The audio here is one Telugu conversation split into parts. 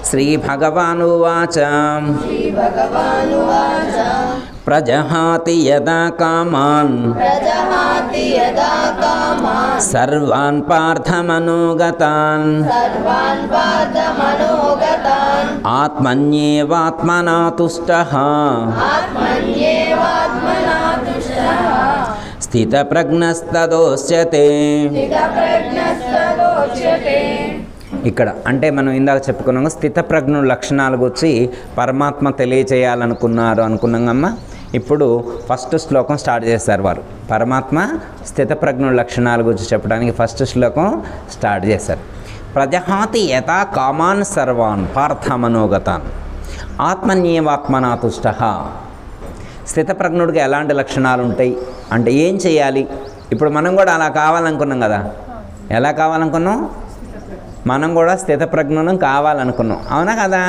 శ్రీభగవానువాచ ప్రజహాతి యదా కామాన్ సర్వాన్ పార్థమనోగతాన్ ఆత్మన్యేవాత్మనా తుష్టః స్థితప్రజ్ఞస్తదోచ్యతే. ఇక్కడ అంటే మనం ఇందాక చెప్పుకున్నాం స్థితప్రజ్ఞుల లక్షణాలు గురించి పరమాత్మ తెలియచేయాలనుకున్నారు అనుకున్నామమ్మా. ఇప్పుడు ఫస్ట్ శ్లోకం స్టార్ట్ చేశారు వారు. పరమాత్మ స్థితప్రజ్ఞుల లక్షణాల గురించి చెప్పడానికి ఫస్ట్ శ్లోకం స్టార్ట్ చేశారు. ప్రజహాతి యథా కామాన్ సర్వాన్ పార్థమనోగతాన్ ఆత్మన్యేవాత్మనా తుష్టః. స్థితప్రజ్ఞుడికి ఎలాంటి లక్షణాలు ఉంటాయి అంటే ఏం చేయాలి? ఇప్పుడు మనం కూడా అలా కావాలనుకున్నాం కదా. ఎలా కావాలనుకున్నాం? మనం కూడా స్థితప్రజ్ఞులు కావాలనుకున్నాం, అవునా కదా?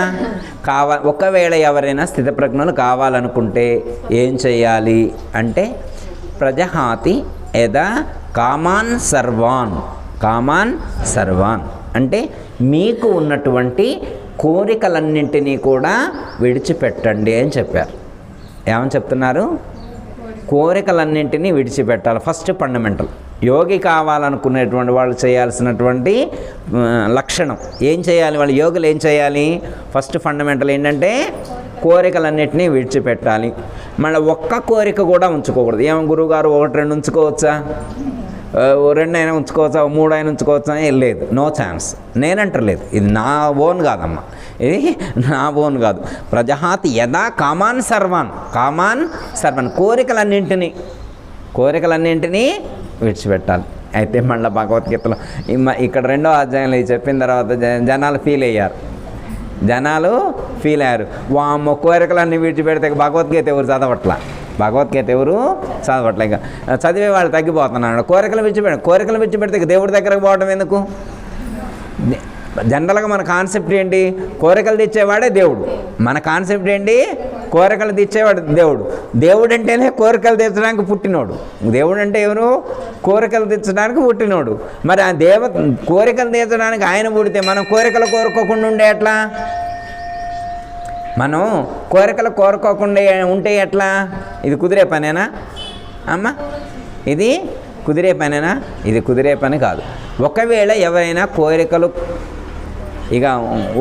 ఒకవేళ ఎవరైనా స్థితప్రజ్ఞులు కావాలనుకుంటే ఏం చేయాలి అంటే ప్రజహాతి యదా కామాన్ సర్వాన్. కామాన్ సర్వాన్ అంటే మీకు ఉన్నటువంటి కోరికలన్నింటినీ కూడా విడిచిపెట్టండి అని చెప్పారు. ఏమని చెప్తున్నారు? కోరికలన్నింటినీ విడిచిపెట్టాలి. First fundamental. యోగి కావాలనుకునేటువంటి వాళ్ళు చేయాల్సినటువంటి లక్షణం ఏం చేయాలి? వాళ్ళు యోగులు ఏం చేయాలి? ఫస్ట్ ఫండమెంటల్ ఏంటంటే కోరికలన్నింటినీ విడిచిపెట్టాలి. మళ్ళీ ఒక్క కోరిక కూడా ఉంచుకోకూడదు. ఏమో గురువుగారు 1-2 ఉంచుకోవచ్చా? 2 అయినా ఉంచుకోవచ్చా? 3 అయినా ఉంచుకోవచ్చా? లేదు, నో ఛాన్స్. నేనంటలేదు, ఇది నా ఓన్ కాదమ్మా, ఇది నా ఓన్ కాదు. ప్రజహాతి యదా కామాన్ సర్వాన్. కామాన్ సర్వాన్ కోరికలన్నింటినీ విడిచిపెట్టాలి. అయితే మళ్ళీ భగవద్గీతలో ఇక్కడ 2వ అధ్యాయంలో చెప్పిన తర్వాత జనాలు ఫీల్ అయ్యారు. వామ్మో కోరికలన్నీ విడిచిపెడితే భగవద్గీత ఎవరు చదవట్లా? ఇక చదివే వాళ్ళు తగ్గిపోతున్నాడు. కోరికలు విడిచిపెడితే దేవుడి దగ్గరకు పోవడం ఎందుకు? జనరల్గా మన కాన్సెప్ట్ ఏంటి? కోరికలు తెచ్చేవాడే దేవుడు. మన కాన్సెప్ట్ ఏంటి? కోరికలు తెచ్చేవాడు దేవుడు. దేవుడు అంటేనే కోరికలు తెచ్చడానికి పుట్టినోడు. దేవుడు అంటే ఎవరు? కోరికలు తెచ్చడానికి పుట్టినోడు. మరి ఆ కోరికలు తీర్చడానికి ఆయన పుడితే మనం కోరికలు కోరుకోకుండా ఉండే ఎట్లా? మనం కోరికలు కోరుకోకుండా ఉంటే ఎట్లా? ఇది కుదిరే పనేనా అమ్మ? ఇది కుదిరే పనేనా? ఇది కుదిరే పని కాదు. ఒకవేళ ఎవరైనా కోరికలు ఇక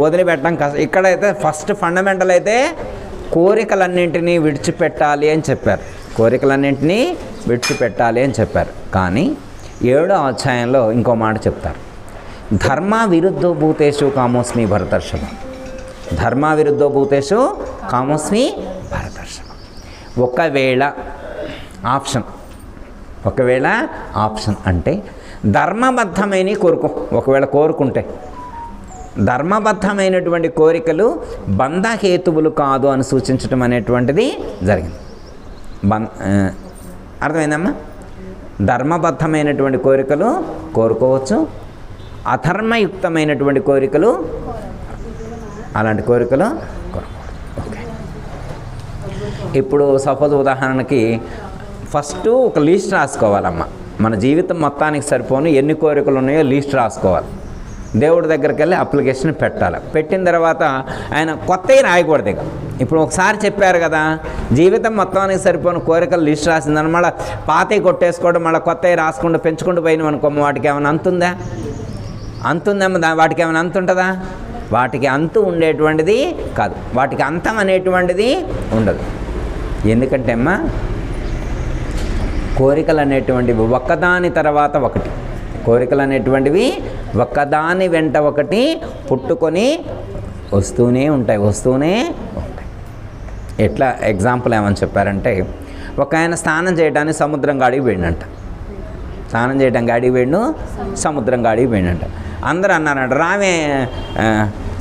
వదిలిపెట్టడం కష్టం. ఇక్కడైతే ఫస్ట్ ఫండమెంటల్ అయితే కోరికలన్నింటినీ విడిచిపెట్టాలి అని చెప్పారు. కానీ 7వ అధ్యాయంలో ఇంకో మాట చెప్తారు. ధర్మ విరుద్ధో భూతేషు కామోస్మి భరతర్షభ. ఒకవేళ ఆప్షన్ అంటే ధర్మబద్ధమైన ఒకవేళ కోరుకుంటే ధర్మబద్ధమైనటువంటి కోరికలు బంధహేతువులు కాదు అని సూచించడం అనేటువంటిది జరిగింది. అర్థమైందమ్మా? ధర్మబద్ధమైనటువంటి కోరికలు కోరుకోవచ్చు, అధర్మయుక్తమైనటువంటి కోరికలు అలాంటి కోరికలు కోరుకోవచ్చు. ఓకే, ఇప్పుడు సపోజ్ ఉదాహరణకి ఫస్ట్ ఒక లిస్ట్ రాసుకోవాలమ్మా. మన జీవితం మొత్తానికి సరిపోను ఎన్ని కోరికలు ఉన్నాయో లిస్ట్ రాసుకోవాలి. దేవుడి దగ్గరికి వెళ్ళి అప్లికేషన్ పెట్టాలి. పెట్టిన తర్వాత ఆయన కొత్తవి రాయకూడదు. ఇక ఇప్పుడు ఒకసారి చెప్పారు కదా, జీవితం మొత్తానికి సరిపోయిన కోరికలు లిస్ట్ రాసిందని మళ్ళీ పాతవి కొట్టేసుకోవడం, మళ్ళీ కొత్తవి రాసుకుంటూ పెంచుకుంటూ పోయినాం అనుకోమ్మ, వాటికి ఏమైనా అంతుందా? వాటికి ఏమైనా అంత ఉంటుందా? వాటికి అంతు ఉండేటువంటిది కాదు. వాటికి అంతం అనేటువంటిది ఉండదు. ఎందుకంటే అమ్మా కోరికలు అనేటువంటివి ఒకదాని తర్వాత ఒకటి, ఒకదాని వెంట ఒకటి పుట్టుకొని వస్తూనే ఉంటాయి. ఎట్లా ఎగ్జాంపుల్ ఏమని చెప్పారంటే, ఒక ఆయన స్నానం చేయడానికి సముద్రం గాడికి పోయిండంట. సముద్రం గాడికి పోయిండంట. అందరూ అన్నారంట, రావే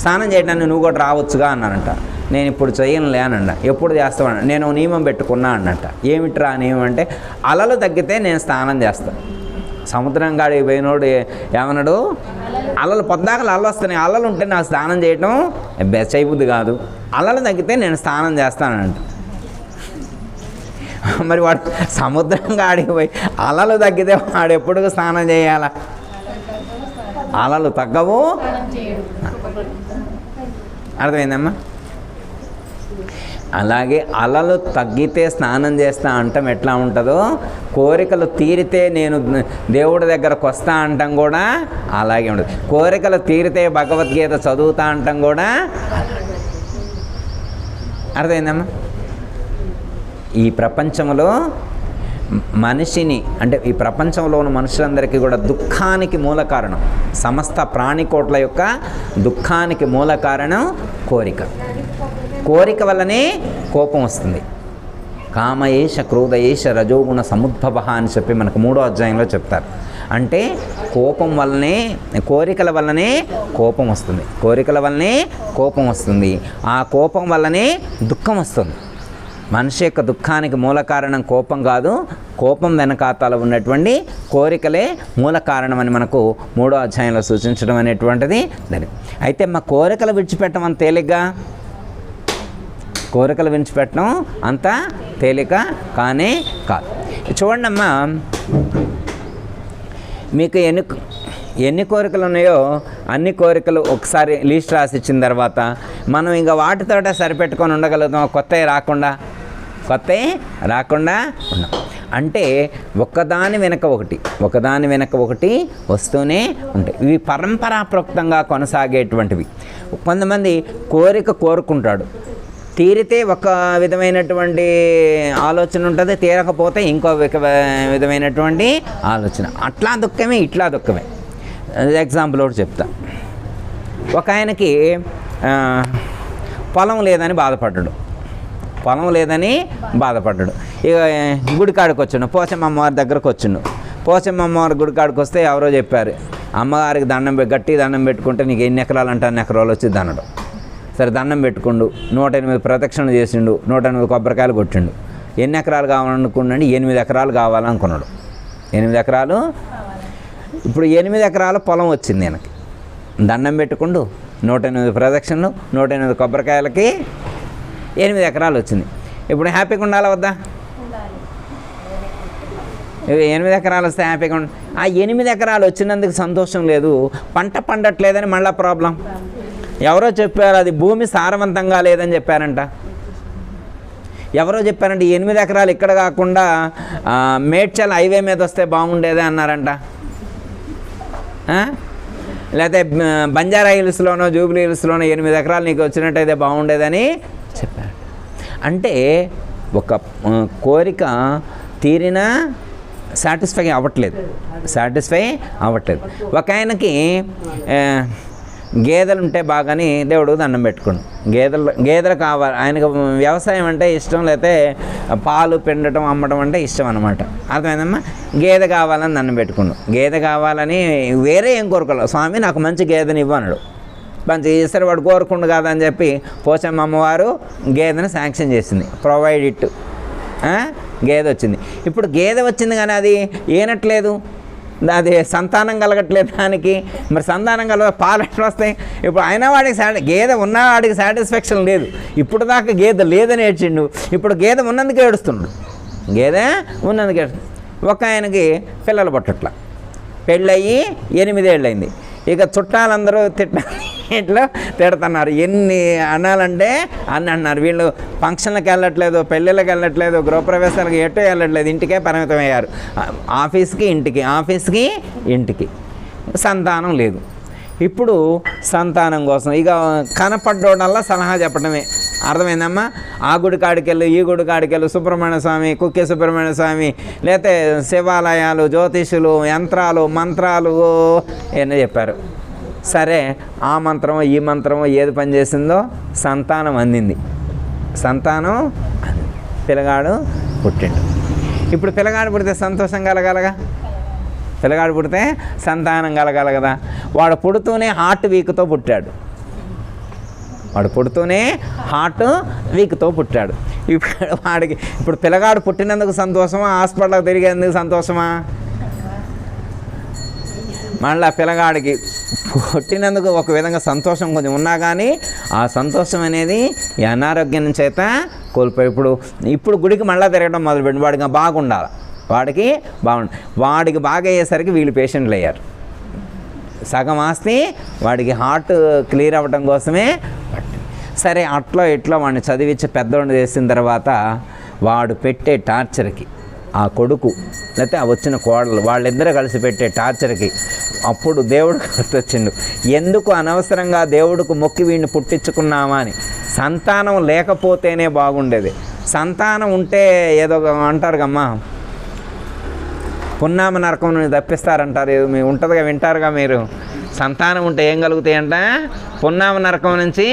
స్నానం చేయడానికి నువ్వు కూడా రావచ్చుగా అన్నారంట. నేను ఇప్పుడు చేయనులే అనంట. ఎప్పుడు చేస్తాను? నేను నియమం పెట్టుకున్నా అన్నట్ట. ఏమిట్రా నియమం అంటే, అలలు తగ్గితే నేను స్నానం చేస్తాను. సముద్రం గాడికి పోయినోడు ఏమన్నాడు? అలలు పొద్దాకలు అలలు వస్తున్నాయి, అలలు ఉంటే నాకు స్నానం చేయటం చేయబుద్ధి కాదు, అలలు తగ్గితే నేను స్నానం చేస్తానంట. మరి వాడు సముద్రం గాడికి పోయి అలలు తగ్గితే వాడు ఎప్పుడు స్నానం చేయాలా? అలలు తగ్గవు. అర్థమైందమ్మా? అలాగే అలలు తగ్గితే స్నానం చేస్తా అంటాం ఎట్లా ఉంటుందో, కోరికలు తీరితే నేను దేవుడి దగ్గరకు వస్తా అంటాం కూడా అలాగే ఉంటుంది. కోరికలు తీరితే భగవద్గీత చదువుతా అంటాం కూడా. అర్థమైందమ్మా? ఈ ప్రపంచంలో మనిషిని, అంటే ఈ ప్రపంచంలో ఉన్న మనుషులందరికీ కూడా దుఃఖానికి మూల కారణం, సమస్త ప్రాణికోట్ల యొక్క దుఃఖానికి మూల కారణం కోరిక. కోరిక వల్లనే కోపం వస్తుంది. కామయేష క్రోధయేష రజోగుణ సముద్భవ అని చెప్పి మనకు 3వ అధ్యాయంలో చెప్తారు. అంటే కోపం వల్లనే, కోరికల వల్లనే కోపం వస్తుంది. కోరికల వల్లనే కోపం వస్తుంది. ఆ కోపం వల్లనే దుఃఖం వస్తుంది. మనిషి యొక్క దుఃఖానికి మూల కారణం కోపం కాదు, కోపం వెనకాతల ఉన్నటువంటి కోరికలే మూల కారణం అని మనకు 3వ అధ్యాయంలో సూచించడం అనేటువంటిది దాని. అయితే మా కోరికలు విడిచిపెట్టడం అంత తేలిగ్గా, కోరికలు విడిచిపెట్టడం అంత తేలిక కానే కాదు. చూడండి అమ్మా, మీకు ఎన్ని కోరికలు ఉన్నాయో అన్ని కోరికలు ఒకసారి లిస్ట్ రాసి ఇచ్చిన తర్వాత మనం ఇంకా వాటితోటే సరిపెట్టుకొని ఉండగలుగుతాం. కొత్తవి రాకుండా ఉన్నాం. అంటే ఒకదాని వెనక ఒకటి వస్తూనే ఉంటాయి. ఇవి పరంపరాప్రోక్తంగా కొనసాగేటువంటివి. కొంతమంది కోరుకుంటాడు, తీరితే ఒక విధమైనటువంటి ఆలోచన ఉంటుంది, తీరకపోతే ఇంకో విధమైనటువంటి ఆలోచన. అట్లా దుఃఖమే ఇట్లా దుఃఖమే. ఎగ్జాంపుల్ ఒకటి చెప్తా. ఒక ఆయనకి పొలం లేదని బాధపడ్డాడు. ఇక గుడికాడికి వచ్చిండు, పోచమ్మ అమ్మవారి దగ్గరకు వచ్చిండు. పోచమ్మ అమ్మవారి గుడికాడికి వస్తే ఎవరో చెప్పారు, అమ్మగారికి గట్టి దండం పెట్టుకుంటే నీకు ఎన్ని ఎకరాలు అంటే అన్ని ఎకరాలు వచ్చింది అన్నాడు. సరే దండం పెట్టుకుండు, 108 ప్రదక్షిణ చేసిండు, 108 కొబ్బరికాయలు కొట్టిండు. ఎన్ని ఎకరాలు కావాలనుకున్నాడు? 8 ఎకరాలు కావాలనుకున్నాడు. 8 ఎకరాలు. ఇప్పుడు 8 ఎకరాల పొలం వచ్చింది ఆయనకి. దండం పెట్టుకుండు, 108 ప్రదక్షిణలు, 108 కొబ్బరికాయలకి 8 ఎకరాలు వచ్చింది. ఇప్పుడు హ్యాపీగా ఉండాలా వద్దా? 8 ఎకరాలు వస్తే హ్యాపీగా ఉండాలి. ఆ 8 ఎకరాలు వచ్చినందుకు సంతోషం లేదు, పంట పండట్లేదని మళ్ళీ ప్రాబ్లం. ఎవరో చెప్పారు అది భూమి సారవంతంగా లేదని చెప్పారంట. ఎవరో చెప్పారంటే 8 ఎకరాలు ఇక్కడ కాకుండా మేడ్చల్ హైవే మీద వస్తే బాగుండేదే అన్నారంట. లేకపోతే బంజారా హిల్స్లోనో జూబ్లీ హిల్స్లోనో 8 ఎకరాలు నీకు వచ్చినట్టయితే బాగుండేదని చెప్పారు. అంటే ఒక కోరిక తీరినా సాటిస్ఫై అవ్వట్లేదు. ఒక ఆయనకి గేదెలు ఉంటే బాగాని దేవుడు దండం పెట్టుకోండు. గేదెలు కావాలి ఆయనకు. వ్యవసాయం అంటే ఇష్టం, లేకపోతే పాలు పిండటం అమ్మటం అంటే ఇష్టం అనమాట. అర్థమైందమ్మా? గేదె కావాలని దండం పెట్టుకోండు. గేదె కావాలని వేరే ఏం కోరుకోలేదు. స్వామి నాకు మంచి గేదెని ఇవ్వన్నాడు. మంచి చేస్తారు, వాడు కోరుకుండు కాదని చెప్పి పోచమ్మ అమ్మవారు గేదెని శాంక్షన్ చేసింది. Provide it. గేదె వచ్చింది. ఇప్పుడు గేదె వచ్చింది కానీ అది ఏనట్లేదు, అది సంతానం కలగట్లేదు దానికి. మరి సంతానం పాలు ఎట్లా వస్తాయి? ఇప్పుడు అయినా వాడికి గేదె ఉన్న వాడికి సాటిస్ఫాక్షన్ లేదు. ఇప్పుడు దాకా గేదె లేదని ఏడ్చిండు, ఇప్పుడు గేదె ఉన్నందుకు ఏడుస్తున్నాడు. ఒక ఆయనకి పిల్లలు పుట్టట్ల, పెళ్ళయ్యి 8 ఏళ్ళు అయింది. ఇక చుట్టాలందరూ ఇట్లా తిడుతున్నారు. ఎన్ని అనాలంటే అన్ని అన్నారు. వీళ్ళు ఫంక్షన్లకు వెళ్ళట్లేదు, పెళ్ళిళ్ళకి వెళ్ళట్లేదు, గృహప్రవేశాలకు ఎటో వెళ్ళట్లేదు, ఇంటికే పరిమితం అయ్యారు. ఆఫీస్కి ఇంటికి సంతానం లేదు. ఇప్పుడు సంతానం కోసం ఇక కనపడ్డోడల్లా సలహా చెప్పడమే. అర్థమైందమ్మా? ఆ గుడి కాడికెళ్ళు, ఈ గుడి కాడికెళ్ళు, సుబ్రహ్మణ్య స్వామి, కుక్కే సుబ్రహ్మణ్య స్వామి, లేకపోతే శివాలయాలు, జ్యోతిషులు, యంత్రాలు, మంత్రాలు ఎన్నో చెప్పారు. సరే ఆ మంత్రమో ఈ మంత్రమో ఏది పనిచేసిందో సంతానం అందింది. పిల్లగాడు పుట్టిండు. ఇప్పుడు పిల్లగాడు పుడితే సంతోషం కలగాలగా, పిల్లగాడు పుడితే సంతానం కలగాలి కదా. వాడు పుడుతూనే హార్ట్ వీక్తో పుట్టాడు. ఇప్పుడు పిల్లగాడు పుట్టినందుకు సంతోషమా, హాస్పిటల్కి తిరిగేందుకు సంతోషమా? మళ్ళీ పిల్లగాడికి పుట్టినందుకు ఒక విధంగా సంతోషం కొంచెం ఉన్నా కానీ ఆ సంతోషం అనేది ఈ అనారోగ్యం చేత కోల్పోయి ఇప్పుడు గుడికి మళ్ళీ తిరగడం మొదలుపెట్టి వాడికి బాగుండాలి. వాడికి బాగా అయ్యేసరికి వీళ్ళు పేషెంట్లు అయ్యారు. సగం ఆస్తి వాడికి హార్ట్ క్లియర్ అవ్వడం కోసమే పట్టింది. సరే అట్లా ఇట్లా వాడిని చదివించి పెద్దవాడిని చేసిన తర్వాత వాడు పెట్టే టార్చర్కి ఆ కొడుకు లేకపోతే ఆ వచ్చిన కోడలు వాళ్ళిద్దరూ కలిసి పెట్టే టార్చర్కి అప్పుడు దేవుడు గుర్తొచ్చిండు. ఎందుకు అనవసరంగా దేవుడికి మొక్కి వీడిని పుట్టించుకున్నామా అని. సంతానం లేకపోతేనే బాగుండేది. సంతానం ఉంటే ఏదో అంటారు కమ్మా, పున్నామ నరకం నుండి తప్పిస్తారంటారు. మీ ఉంటుందిగా, వింటారుగా మీరు. సంతానం ఉంటే ఏం కలుగుతాయంట? పున్నామ నరకం నుంచి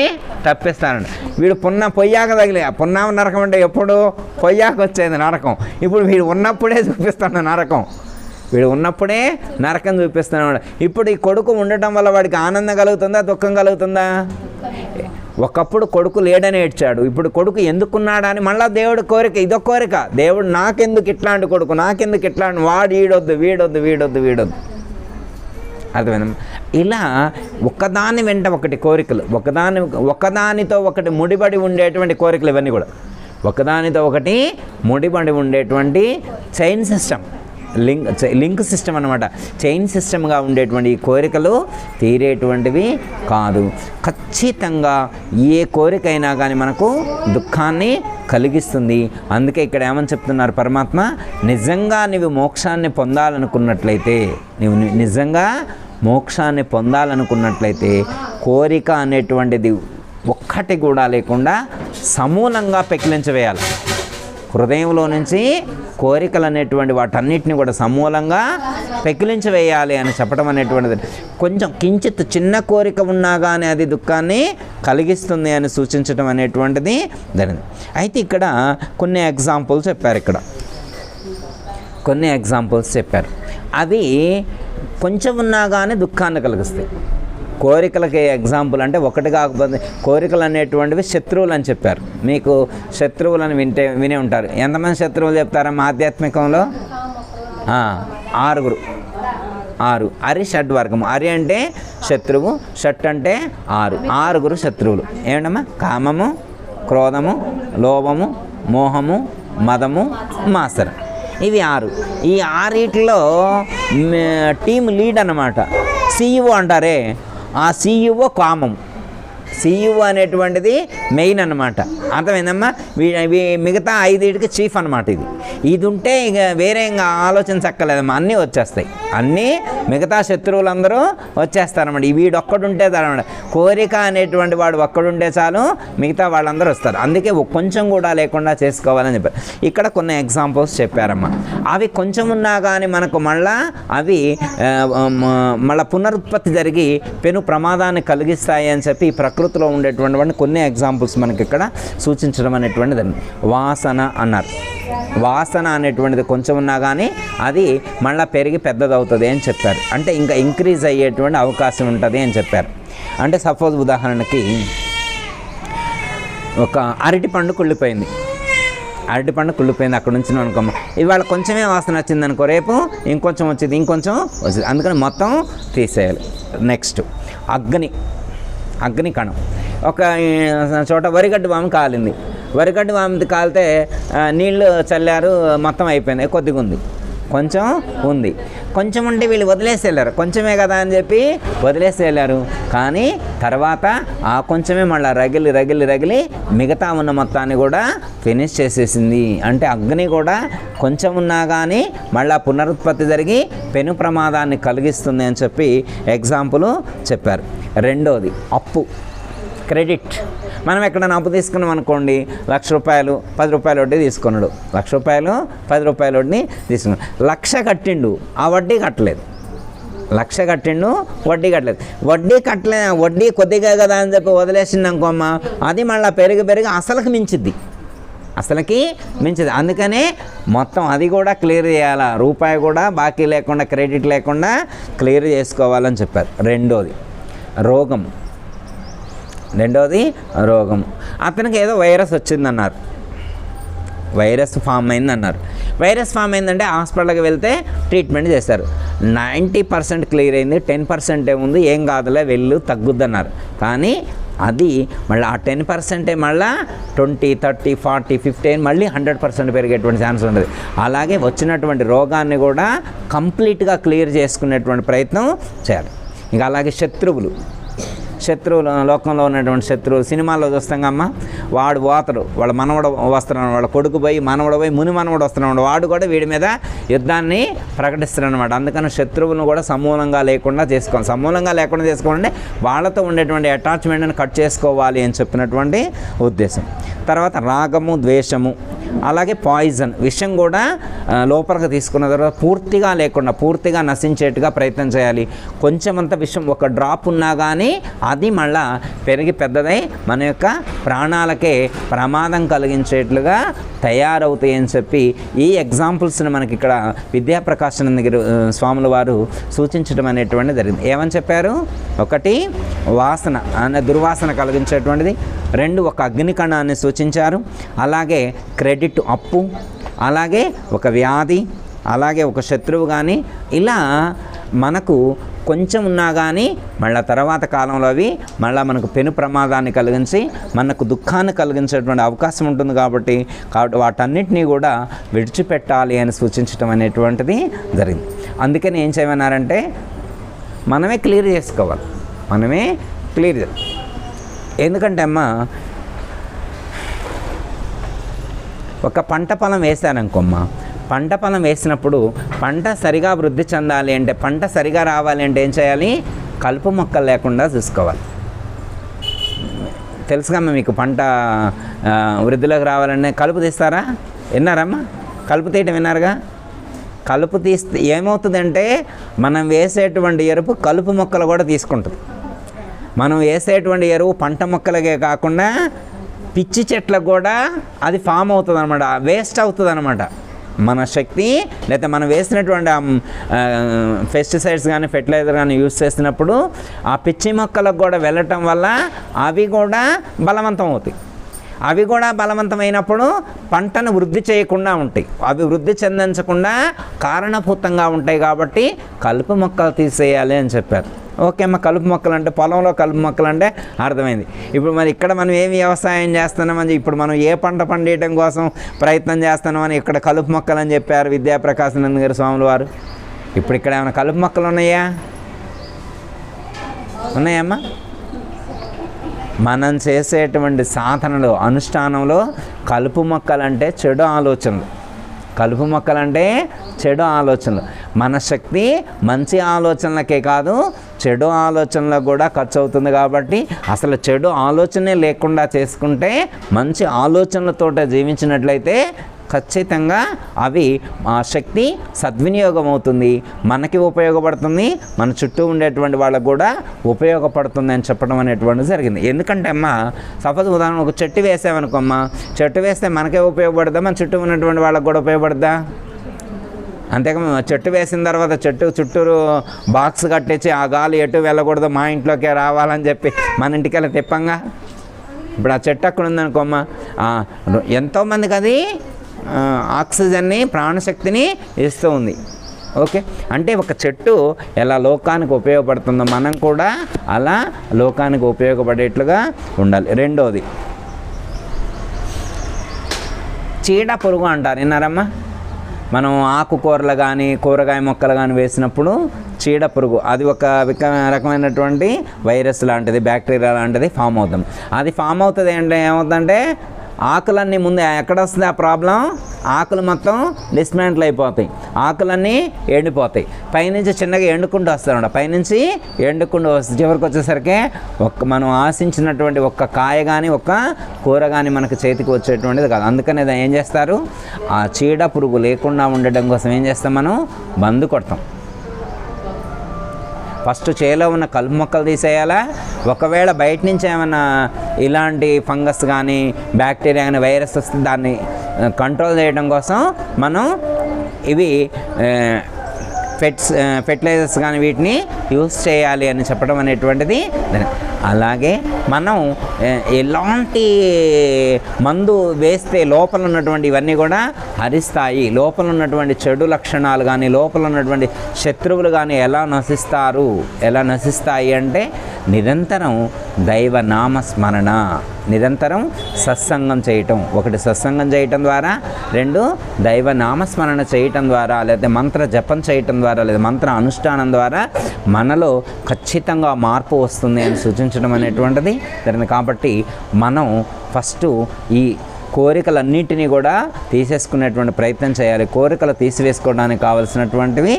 తప్పిస్తారంట. వీడు పొయ్యాక తగిలి పున్నామ నరకం అంటే ఎప్పుడు పొయ్యాక వచ్చేది నరకం. ఇప్పుడు వీడు ఉన్నప్పుడే చూపిస్తాడు నరకం. వీడు ఉన్నప్పుడే నరకం చూపిస్తున్నాడు. ఇప్పుడు ఈ కొడుకు ఉండటం వల్ల వాడికి ఆనందం కలుగుతుందా, దుఃఖం కలుగుతుందా? ఒకప్పుడు కొడుకు లేడని ఏడ్చాడు, ఇప్పుడు కొడుకు ఎందుకున్నాడా అని మళ్ళీ దేవుడి కోరిక. ఇదో కోరిక, దేవుడు నాకెందుకు ఇట్లాంటి కొడుకు, నాకెందుకు ఇట్లాంటి వాడు, వీడొద్దు వీడొద్దు వీడొద్దు వీడొద్దు. అర్థమైంది? ఇలా ఒకదాని వెంట ఒకటి కోరికలు, ఒకదానితో ఒకటి ముడిపడి ఉండేటువంటి కోరికలు. ఇవన్నీ కూడా ఒకదానితో ఒకటి ముడిపడి ఉండేటువంటి చైన్ సిస్టమ్, లింక్ సిస్టమ్ అన్నమాట. చైన్ సిస్టమ్గా ఉండేటువంటి ఈ కోరికలు తీరేటువంటివి కాదు. ఖచ్చితంగా ఏ కోరికైనా కానీ మనకు దుఃఖాన్ని కలిగిస్తుంది. అందుకే ఇక్కడ ఏమని చెప్తున్నారు పరమాత్మ, నిజంగా నీవు మోక్షాన్ని పొందాలనుకున్నట్లయితే, నీవు నిజంగా మోక్షాన్ని పొందాలనుకున్నట్లయితే కోరిక అనేటువంటిది ఒక్కటి కూడా లేకుండా సమూలంగా పెకిలించవేయాలి. హృదయంలో నుంచి కోరికలు అనేటువంటి వాటన్నిటిని కూడా సమూలంగా పెకిలించవేయాలి అని చెప్పడం అనేటువంటిది. కొంచెం కించిత్ చిన్న కోరిక ఉన్నా కానీ అది దుఃఖాన్ని కలిగిస్తుంది అని సూచించడం అనేటువంటిది జరిగింది. అయితే ఇక్కడ కొన్ని ఎగ్జాంపుల్స్ చెప్పారు. అవి కొంచెం ఉన్నా కానీ దుఃఖాన్ని కలిగిస్తాయి. కోరికలకి ఎగ్జాంపుల్ అంటే ఒకటి కాకపోతే, కోరికలు అనేటువంటివి శత్రువులు అని చెప్పారు. మీకు శత్రువులను వినే ఉంటారు. ఎంతమంది శత్రువులు చెప్తారమ్మా ఆధ్యాత్మికంలో? 6. 6. అరి షడ్వర్గము. అరి అంటే శత్రువు, షట్ అంటే 6. 6 శత్రువులు. ఏమిటమ్మా? కామము, క్రోధము, లోభము, మోహము, మదము, మాసర. ఇవి 6. ఈ 6 టీమ్ లీడ్ అన్నమాట. CEO అంటారే, ఆ CEO కామం. CEO అనేటువంటిది మెయిన్ అన్నమాట. అర్థమైందమ్మా? మిగతా 5 చీఫ్ అన్నమాట. ఇది ఉంటే ఇక వేరే ఇంకా ఆలోచించక్కర్లేదమ్మా, అన్నీ వచ్చేస్తాయి. అన్నీ మిగతా శత్రువులందరూ వచ్చేస్తారన్నమాట. వీడొక్కడుంటే అనమాట. కోరిక అనేటువంటి వాడు ఒక్కడుంటే చాలు, మిగతా వాళ్ళందరూ వస్తారు. అందుకే కొంచెం కూడా లేకుండా చేసుకోవాలని చెప్పారు. ఇక్కడ కొన్ని ఎగ్జాంపుల్స్ చెప్పారమ్మా. అవి కొంచెం ఉన్నా కానీ మనకు అవి మళ్ళీ పునరుత్పత్తి జరిగి పెను ప్రమాదాన్ని కలిగిస్తాయి అని చెప్పి ఈ ప్రకృతిలో ఉండేటువంటి వాడిని కొన్ని ఎగ్జాంపుల్స్ మనకి ఇక్కడ సూచించడం అనేటువంటిది. వాసన అన్నారు. వాసన అనేటువంటిది కొంచెం ఉన్నా కానీ అది మళ్ళీ పెరిగి పెద్దదవుతుంది అని చెప్పారు. అంటే ఇంకా ఇంక్రీజ్ అయ్యేటువంటి అవకాశం ఉంటుంది అని చెప్పారు. అంటే సపోజ్ ఉదాహరణకి ఒక అరటిపండు కుళ్ళిపోయింది. అక్కడ నుంచి అనుకోమ్మ, ఇవాళ కొంచెమే వాసన వచ్చింది అనుకో, రేపు ఇంకొంచెం వచ్చింది, ఇంకొంచెం వచ్చింది. అందుకని మొత్తం తీసేయాలి. నెక్స్ట్ అగ్ని కణం. ఒక చోట వరిగడ్డి వాము కాలింది. వరిగడ్డి వామిది కాలితే నీళ్లు చల్లారు, మొత్తం అయిపోయింది. కొద్దిగా ఉంది, కొంచెం ఉంది. కొంచెం ఉంటే వీళ్ళు వదిలేసి వెళ్ళారు. కొంచెమే కదా అని చెప్పి వదిలేసి వెళ్ళారు. కానీ తర్వాత ఆ కొంచెమే మళ్ళీ రగిలి మిగతా ఉన్న మొత్తాన్ని కూడా ఫినిష్ చేసేసింది. అంటే అగ్ని కూడా కొంచెం ఉన్నా కానీ మళ్ళీ పునరుత్పత్తి జరిగి పెను ప్రమాదాన్ని కలిగిస్తుంది అని చెప్పి ఎగ్జాంపుల్ చెప్పారు. రెండోది అప్పు, క్రెడిట్. మనం ఎక్కడైనా అప్పు తీసుకున్నాం అనుకోండి, ₹1,00,000 ₹10 వడ్డీ తీసుకున్నాడు. ₹1,00,000 ₹10 వడ్డీ తీసుకున్నాడు. 1,00,000 కట్టిండు, ఆ వడ్డీ కట్టలేదు. 1,00,000 కట్టిండు, వడ్డీ కట్టలేదు. వడ్డీ కొద్దిగా కదా అని చెప్పి వదిలేసింది అనుకోమ్మా, అది మళ్ళీ పెరిగి అసలుకి మించిద్ది. అందుకనే మొత్తం అది కూడా క్లియర్ చేయాలా. రూపాయి కూడా బాకీ లేకుండా, క్రెడిట్ లేకుండా క్లియర్ చేసుకోవాలని చెప్పారు. రెండోది రోగం. అతనికి ఏదో వైరస్ వచ్చిందన్నారు, వైరస్ ఫామ్ అయిందన్నారు. వైరస్ ఫామ్ అయిందంటే హాస్పిటల్కి వెళ్తే ట్రీట్మెంట్ చేస్తారు. 90% క్లియర్ అయింది, 10% ఏముంది, ఏం కాదులే వెళ్ళు, తగ్గుద్దన్నారు. కానీ అది మళ్ళీ ఆ 10% మళ్ళీ 20, 30, 40, 50 మళ్ళీ 100% పెరిగేటువంటి ఛాన్స్ ఉంటుంది. అలాగే వచ్చినటువంటి రోగాన్ని కూడా కంప్లీట్గా క్లియర్ చేసుకునేటువంటి ప్రయత్నం చేయాలి. ఇంకా అలాగే శత్రువులు, లోకంలో ఉన్నటువంటి శత్రువులు సినిమాల్లో చూస్తాం అమ్మ, వాడు పోతాడు, వాళ్ళ మనవడు వస్తున్నాడు, వాళ్ళ కొడుకు పోయి మనవడు పోయి ముని మనవడు వస్తున్నాడు, వాడు కూడా వీడి మీద యుద్ధాన్ని ప్రకటిస్తాడు అనమాట. అందుకని శత్రువులను కూడా సమూలంగా లేకుండా చేసుకోవాలి. సమూలంగా లేకుండా చేసుకోవాలంటే వాళ్ళతో ఉండేటువంటి అటాచ్మెంట్ని కట్ చేసుకోవాలి అని చెప్పినటువంటి ఉద్దేశం. తర్వాత రాగము, ద్వేషము, అలాగే పాయిజన్, విషం కూడా లోపలికి తీసుకున్న తర్వాత పూర్తిగా లేకుండా పూర్తిగా నశించేట్టుగా ప్రయత్నం చేయాలి. కొంచెం అంత విషం ఒక డ్రాప్ ఉన్నా కానీ అది మళ్ళా పెరిగి పెద్దదై మన యొక్క ప్రాణాలకే ప్రమాదం కలిగించేట్లుగా తయారవుతాయి అని చెప్పి ఈ ఎగ్జాంపుల్స్ని మనకి ఇక్కడ విద్యాప్రకాశానంద స్వాముల వారు సూచించడం అనేటువంటిది జరిగింది. ఏమని చెప్పారు? ఒకటి వాసన అనే దుర్వాసన కలిగించేటువంటిది, రెండు ఒక అగ్నికణాన్ని సూచించారు, అలాగే క్రెడిట్ అప్పు, అలాగే ఒక వ్యాధి, అలాగే ఒక శత్రువు కానీ ఇలా మనకు కొంచెం ఉన్నా కానీ మళ్ళీ తర్వాత కాలంలో అవి మళ్ళీ మనకు పెను ప్రమాదాన్ని కలిగించి మనకు దుఃఖాన్ని కలిగించేటువంటి అవకాశం ఉంటుంది. కాబట్టి వాటన్నిటినీ కూడా విడిచిపెట్టాలి అని సూచించడం అనేటువంటిది జరిగింది. అందుకని ఏం చేయమన్నారంటే మనమే క్లియర్ చేసుకోవాలి, మనమే క్లియర్. ఎందుకంటే అమ్మ ఒక పంట పొలం వేసాననుకోమ్మ, పంట పొలం వేసినప్పుడు పంట సరిగా వృద్ధి చెందాలి అంటే, పంట సరిగా రావాలి అంటే ఏం చేయాలి? కలుపు మొక్కలు లేకుండా చూసుకోవాలి. తెలుసుకమ్మా మీకు, పంట వృద్ధిలోకి రావాలంటే కలుపు తీస్తారా? విన్నారమ్మా? కలుపు తీయటం విన్నారుగా? కలుపు తీస్తే ఏమవుతుందంటే మనం వేసేటువంటి ఎరుపు కలుపు మొక్కలు కూడా తీసుకుంటుంది. మనం వేసేటువంటి ఎరువు పంట మొక్కలకే కాకుండా పిచ్చి చెట్లకు కూడా అది ఫామ్ అవుతుంది అనమాట, వేస్ట్ అవుతుంది అనమాట. మన శక్తి లేకపోతే మనం వేసినటువంటి పెస్టిసైడ్స్ కానీ ఫెర్టిలైజర్ కానీ యూజ్ చేసినప్పుడు ఆ పిచ్చి మొక్కలకు కూడా వెళ్ళటం వల్ల అవి కూడా బలవంతం అవుతాయి. అవి కూడా బలవంతమైనప్పుడు పంటను వృద్ధి చేయకుండా ఉంటాయి, అవి వృద్ధి చెందించకుండా కారణభూతంగా ఉంటాయి. కాబట్టి కలుపు మొక్కలు తీసేయాలి అని చెప్పారు. ఓకే అమ్మ, కలుపు మొక్కలు అంటే పొలంలో కలుపు మొక్కలు అంటే అర్థమైంది. ఇప్పుడు మరి ఇక్కడ మనం ఏమి వ్యవసాయం చేస్తున్నామని, ఇప్పుడు మనం ఏ పంట పండియడం కోసం ప్రయత్నం చేస్తున్నామని ఇక్కడ కలుపు మొక్కలు అని చెప్పారు విద్యాప్రకాశానంద గారి స్వాముల వారు. ఇప్పుడు ఇక్కడ ఏమైనా కలుపు మొక్కలు ఉన్నాయా? ఉన్నాయమ్మా? మనం చేసేటువంటి సాధనలో అనుష్ఠానంలో కలుపు మొక్కలంటే చెడు ఆలోచనలు, కలుపు మొక్కలంటే చెడు ఆలోచనలు. మన శక్తి మంచి ఆలోచనలకే కాదు చెడు ఆలోచనలకు కూడా ఖర్చు అవుతుంది. కాబట్టి అసలు చెడు ఆలోచనే లేకుండా చేసుకుంటే, మంచి ఆలోచనలతో జీవించినట్లయితే ఖచ్చితంగా అవి ఆ శక్తి సద్వినియోగం అవుతుంది, మనకి ఉపయోగపడుతుంది, మన చుట్టూ ఉండేటువంటి వాళ్ళకు కూడా ఉపయోగపడుతుంది అని చెప్పడం అనేటువంటిది జరిగింది. ఎందుకంటే అమ్మ సపోజ్ ఉదాహరణ ఒక చెట్టు వేసామనుకోమ్మా, చెట్టు వేస్తే మనకే ఉపయోగపడదా, మన చుట్టూ ఉన్నటువంటి వాళ్ళకు కూడా ఉపయోగపడదా? అంతేకా చెట్టు వేసిన తర్వాత చెట్టు చుట్టూరు బాక్స్ కట్టించి ఆ గాలి ఎటు వెళ్ళకూడదు, మా ఇంట్లోకే రావాలని చెప్పి మన ఇంటికి వెళ్ళి తిప్పంగా. ఇప్పుడు ఆ చెట్టు అక్కడ ఉందనుకోమ్మా, ఎంతోమందికి అది ఆక్సిజన్ని ప్రాణశక్తిని ఇస్తూ ఉంది. ఓకే, అంటే ఒక చెట్టు ఎలా లోకానికి ఉపయోగపడుతుందో మనం కూడా అలా లోకానికి ఉపయోగపడేట్లుగా ఉండాలి. రెండోది చీడ పురుగు అంటారు, విన్నారమ్మా? మనం ఆకుకూరలు కానీ కూరగాయ మొక్కలు కానీ వేసినప్పుడు చీడ పురుగు అది ఒక రకమైనటువంటి వైరస్ లాంటిది, బ్యాక్టీరియా లాంటిది ఫామ్ అవుతుంది. అది ఫామ్ అవుతుంది అంటే ఏమవుతుందంటే ఆకులన్నీ ముందు ఎక్కడ వస్తుంది ఆ ప్రాబ్లం, ఆకులు మొత్తం డిస్మాంటిల్ అయిపోతాయి, ఆకులన్నీ ఎండిపోతాయి, పైనుంచి చిన్నగా ఎండుకుంటూ వస్తారన్నమాట. పైనుంచి ఎండుకుంటూ వస్తుంది, చివరికి వచ్చేసరికి మనం ఆశించినటువంటి ఒక్క కాయ కానీ ఒక్క కూర కానీ మనకు చేతికి వచ్చేటువంటిది కాదు. అందుకని ఏం చేస్తారు, ఆ చీడ పురుగు లేకుండా ఉండడం కోసం ఏం చేస్తాం, మనం మందు కొడతాం. ఫస్ట్ చేలో ఉన్న కలుపు మొక్కలు తీసేయాలా, ఒకవేళ బయట నుంచి ఏమైనా ఇలాంటి ఫంగస్ కానీ బ్యాక్టీరియా కానీ వైరస్ వస్తే దాన్ని కంట్రోల్ చేయడం కోసం మనం ఇవి ఫెర్టిలైజర్స్ కానీ వీటిని యూస్ చేయాలి అని చెప్పడం అనేటువంటిది. అలాగే మనం ఎలాంటి మందు వేస్తే లోపల ఉన్నటువంటి ఇవన్నీ కూడా హరిస్తాయి, లోపల ఉన్నటువంటి చెడు లక్షణాలు కానీ లోపల ఉన్నటువంటి శత్రువులు కానీ ఎలా నశిస్తాయి అంటే నిరంతరం దైవ నామస్మరణ, నిరంతరం సత్సంగం చేయటం. ఒకటి సత్సంగం చేయటం ద్వారా, రెండు దైవ నామస్మరణ చేయటం ద్వారా, లేదా మంత్ర జపం చేయటం ద్వారా, లేదా మంత్ర అనుష్ఠానం ద్వారా మనలో ఖచ్చితంగా మార్పు వస్తుంది అని సూచించడం అనేటువంటిది జరిగింది. కాబట్టి మనం ఫస్ట్ ఈ కోరికలన్నింటినీ కూడా తీసేసుకునేటువంటి ప్రయత్నం చేయాలి. కోరికలు తీసివేసుకోవడానికి కావలసినటువంటివి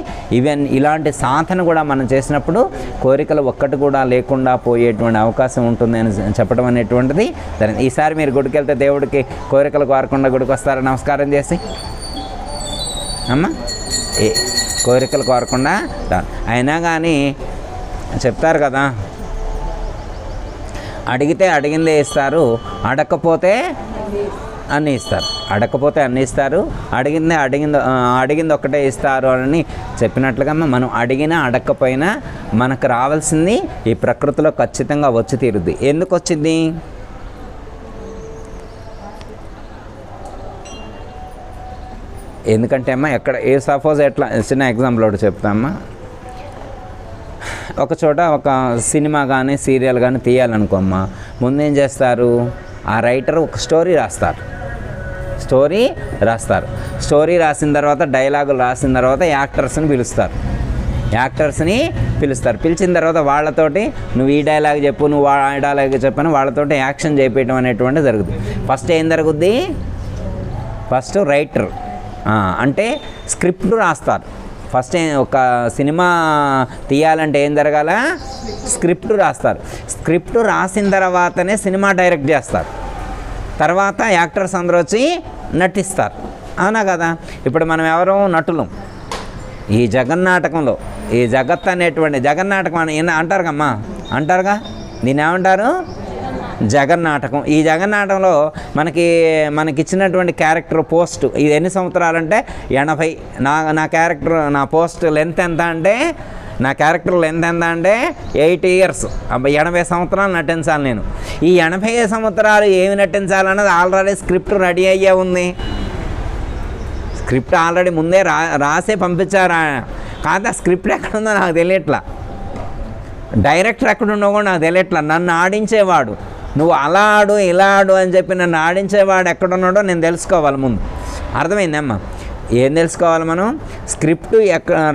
ఇలాంటి సాధన కూడా మనం చేసినప్పుడు కోరికలు ఒక్కటి కూడా లేకుండా పోయేటువంటి అవకాశం ఉంటుంది అని చెప్పడం అనేటువంటిది జరిగింది. ఈసారి మీరు గుడికి వెళ్తే దేవుడికి కోరికలు కోరకుండా గుడికి వస్తారా? నమస్కారం చేసి అమ్మ కోరికలు కోరకుండా అయినా కానీ చెప్తారు కదా, అడిగితే అడిగిందే ఇస్తారు, అడగకపోతే అన్నీ ఇస్తారు. అడగకపోతే అన్నీ ఇస్తారు, అడిగింది ఒక్కటే ఇస్తారు అని చెప్పినట్లుగా మనం అడిగినా అడగకపోయినా మనకు రావాల్సింది ఈ ప్రకృతిలో ఖచ్చితంగా వచ్చి తీరుద్ది. ఎందుకు వచ్చింది? ఎందుకంటే అమ్మ సపోజ్ ఎట్లా చిన్న ఎగ్జాంపుల్ ఒకటి చెప్తామ్మా. ఒక చోట ఒక సినిమా కానీ సీరియల్ కానీ తీయాలనుకోమ్మా, ముందేం చేస్తారు, ఆ రైటర్ ఒక స్టోరీ రాస్తారు. స్టోరీ రాసిన తర్వాత, డైలాగులు రాసిన తర్వాత యాక్టర్స్ని పిలిచిన తర్వాత వాళ్ళతోటి నువ్వు ఈ డైలాగ్ చెప్పు, నువ్వు ఆ డైలాగ్ చెప్పని వాళ్ళతోటి యాక్షన్ చేయించడం అనేటువంటిది జరుగుతుంది. ఫస్ట్ ఏం జరుగుద్ది? ఫస్ట్ రైటర్ అంటే స్క్రిప్ట్ రాస్తారు. ఫస్ట్ ఒక సినిమా తీయాలంటే ఏం జరగాల? స్క్రిప్ట్ రాస్తారు. స్క్రిప్ట్ రాసిన తర్వాతనే సినిమా డైరెక్ట్ చేస్తారు. తర్వాత యాక్టర్స్ అందరూ వచ్చి నటిస్తారు. అవునా కదా? ఇప్పుడు మనం ఎవరు నటులం ఈ జగన్నాటకంలో. ఈ జగత్ అనేటువంటి జగన్నాటకం అని అంటారుగమ్మా, అంటారుగా, దీన్ని ఏమంటారు? జగన్నాటకం. ఈ జగన్నాటకంలో మనకిచ్చినటువంటి క్యారెక్టర్ పోస్ట్ ఇది ఎన్ని సంవత్సరాలంటే 80. నా క్యారెక్టర్ నా పోస్ట్ లెంత్ ఎంత అంటే, నా క్యారెక్టర్ లెంత్ ఎంత అంటే 8 years, 80 సంవత్సరాలు నటించాలి నేను. ఈ 80 సంవత్సరాలు ఏమి నటించాలన్నది ఆల్రెడీ స్క్రిప్ట్ రెడీ అయ్యే ఉంది. స్క్రిప్ట్ ఆల్రెడీ ముందే రాసే పంపించారా? కాదా స్క్రిప్ట్ ఎక్కడుందో నాకు తెలియట్లా, డైరెక్టర్ ఎక్కడుండో కూడా నాకు తెలియట్లా. నన్ను ఆడించేవాడు, నువ్వు అలా ఆడు ఇలా ఆడు అని చెప్పి నన్ను ఆడించేవాడు ఎక్కడున్నాడో నేను తెలుసుకోవాలి ముందు. అర్థమైందమ్మా? ఏం తెలుసుకోవాలి మనం? స్క్రిప్ట్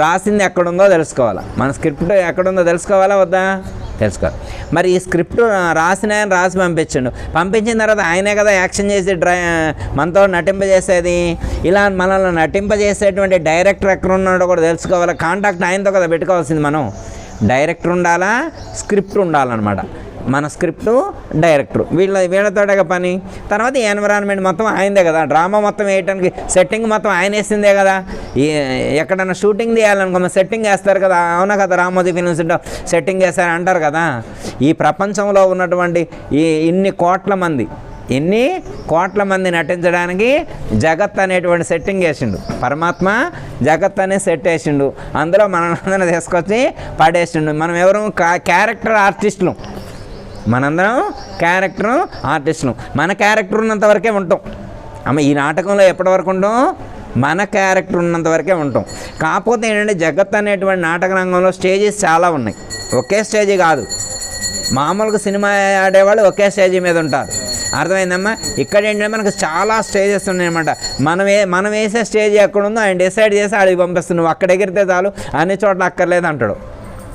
రాసింది ఎక్కడుందో తెలుసుకోవాలి. మన స్క్రిప్ట్ ఎక్కడుందో తెలుసుకోవాలా వద్దా? తెలుసుకోవాలి. మరి ఈ స్క్రిప్ట్ రాసి పంపించిన తర్వాత ఆయనే కదా యాక్షన్ చేసి మనతో నటింపజేసేది. ఇలా మనల్ని నటింపజేసేటువంటి డైరెక్టర్ ఎక్కడున్నాడో కూడా తెలుసుకోవాలి. కాంటాక్ట్ ఆయనతో కదా పెట్టుకోవాల్సింది మనం. డైరెక్టర్ ఉండాలా, స్క్రిప్ట్ ఉండాలన్నమాట. మన స్క్రిప్టు, డైరెక్టర్ వీళ్ళతోటే పని. తర్వాత ఈ ఎన్విరాన్మెంట్ మొత్తం ఆయనదే కదా. డ్రామా మొత్తం వేయటానికి సెట్టింగ్ మొత్తం ఆయన వేసిందే కదా. ఎక్కడన్నా షూటింగ్ తీయాలనుకో సెట్టింగ్ వేస్తారు కదా. అవునా కదా? రామోజీ ఫిల్మ్స్ సెట్టింగ్ వేస్తారు అంటారు కదా. ఈ ప్రపంచంలో ఉన్నటువంటి ఇన్ని కోట్ల మంది నటించడానికి జగత్ అనేటువంటి సెట్టింగ్ వేసిండు పరమాత్మ. జగత్ అనే సెట్ వేసిండు, అందులో మనందరం తీసుకొచ్చి పడేసిండు. మనం ఎవరు? క్యారెక్టర్ ఆర్టిస్టులు. మనందరం క్యారెక్టర్ ఆర్టిస్టులు. మన క్యారెక్టర్ ఉన్నంత వరకే ఉంటాం అమ్మ. ఈ నాటకంలో ఎప్పటి వరకు ఉంటాం? మన క్యారెక్టర్ ఉన్నంత వరకే ఉంటాం. కాకపోతే ఏంటంటే జగత్ అనేటువంటి నాటక రంగంలో స్టేజెస్ చాలా ఉన్నాయి. ఒకే స్టేజీ కాదు. మామూలుగా సినిమా ఆడేవాళ్ళు ఒకే స్టేజీ మీద ఉంటారు. అర్థమైందమ్మా? ఇక్కడ ఏంటంటే మనకు చాలా స్టేజెస్ ఉన్నాయన్నమాట. మనం వేసే స్టేజ్ ఎక్కడుందో ఆయన డిసైడ్ చేసి ఆడికి పంపిస్తాను. నువ్వు అక్కడ ఎగిరితే చాలు, అన్ని చోట్ల అక్కర్లేదు అంటాడు.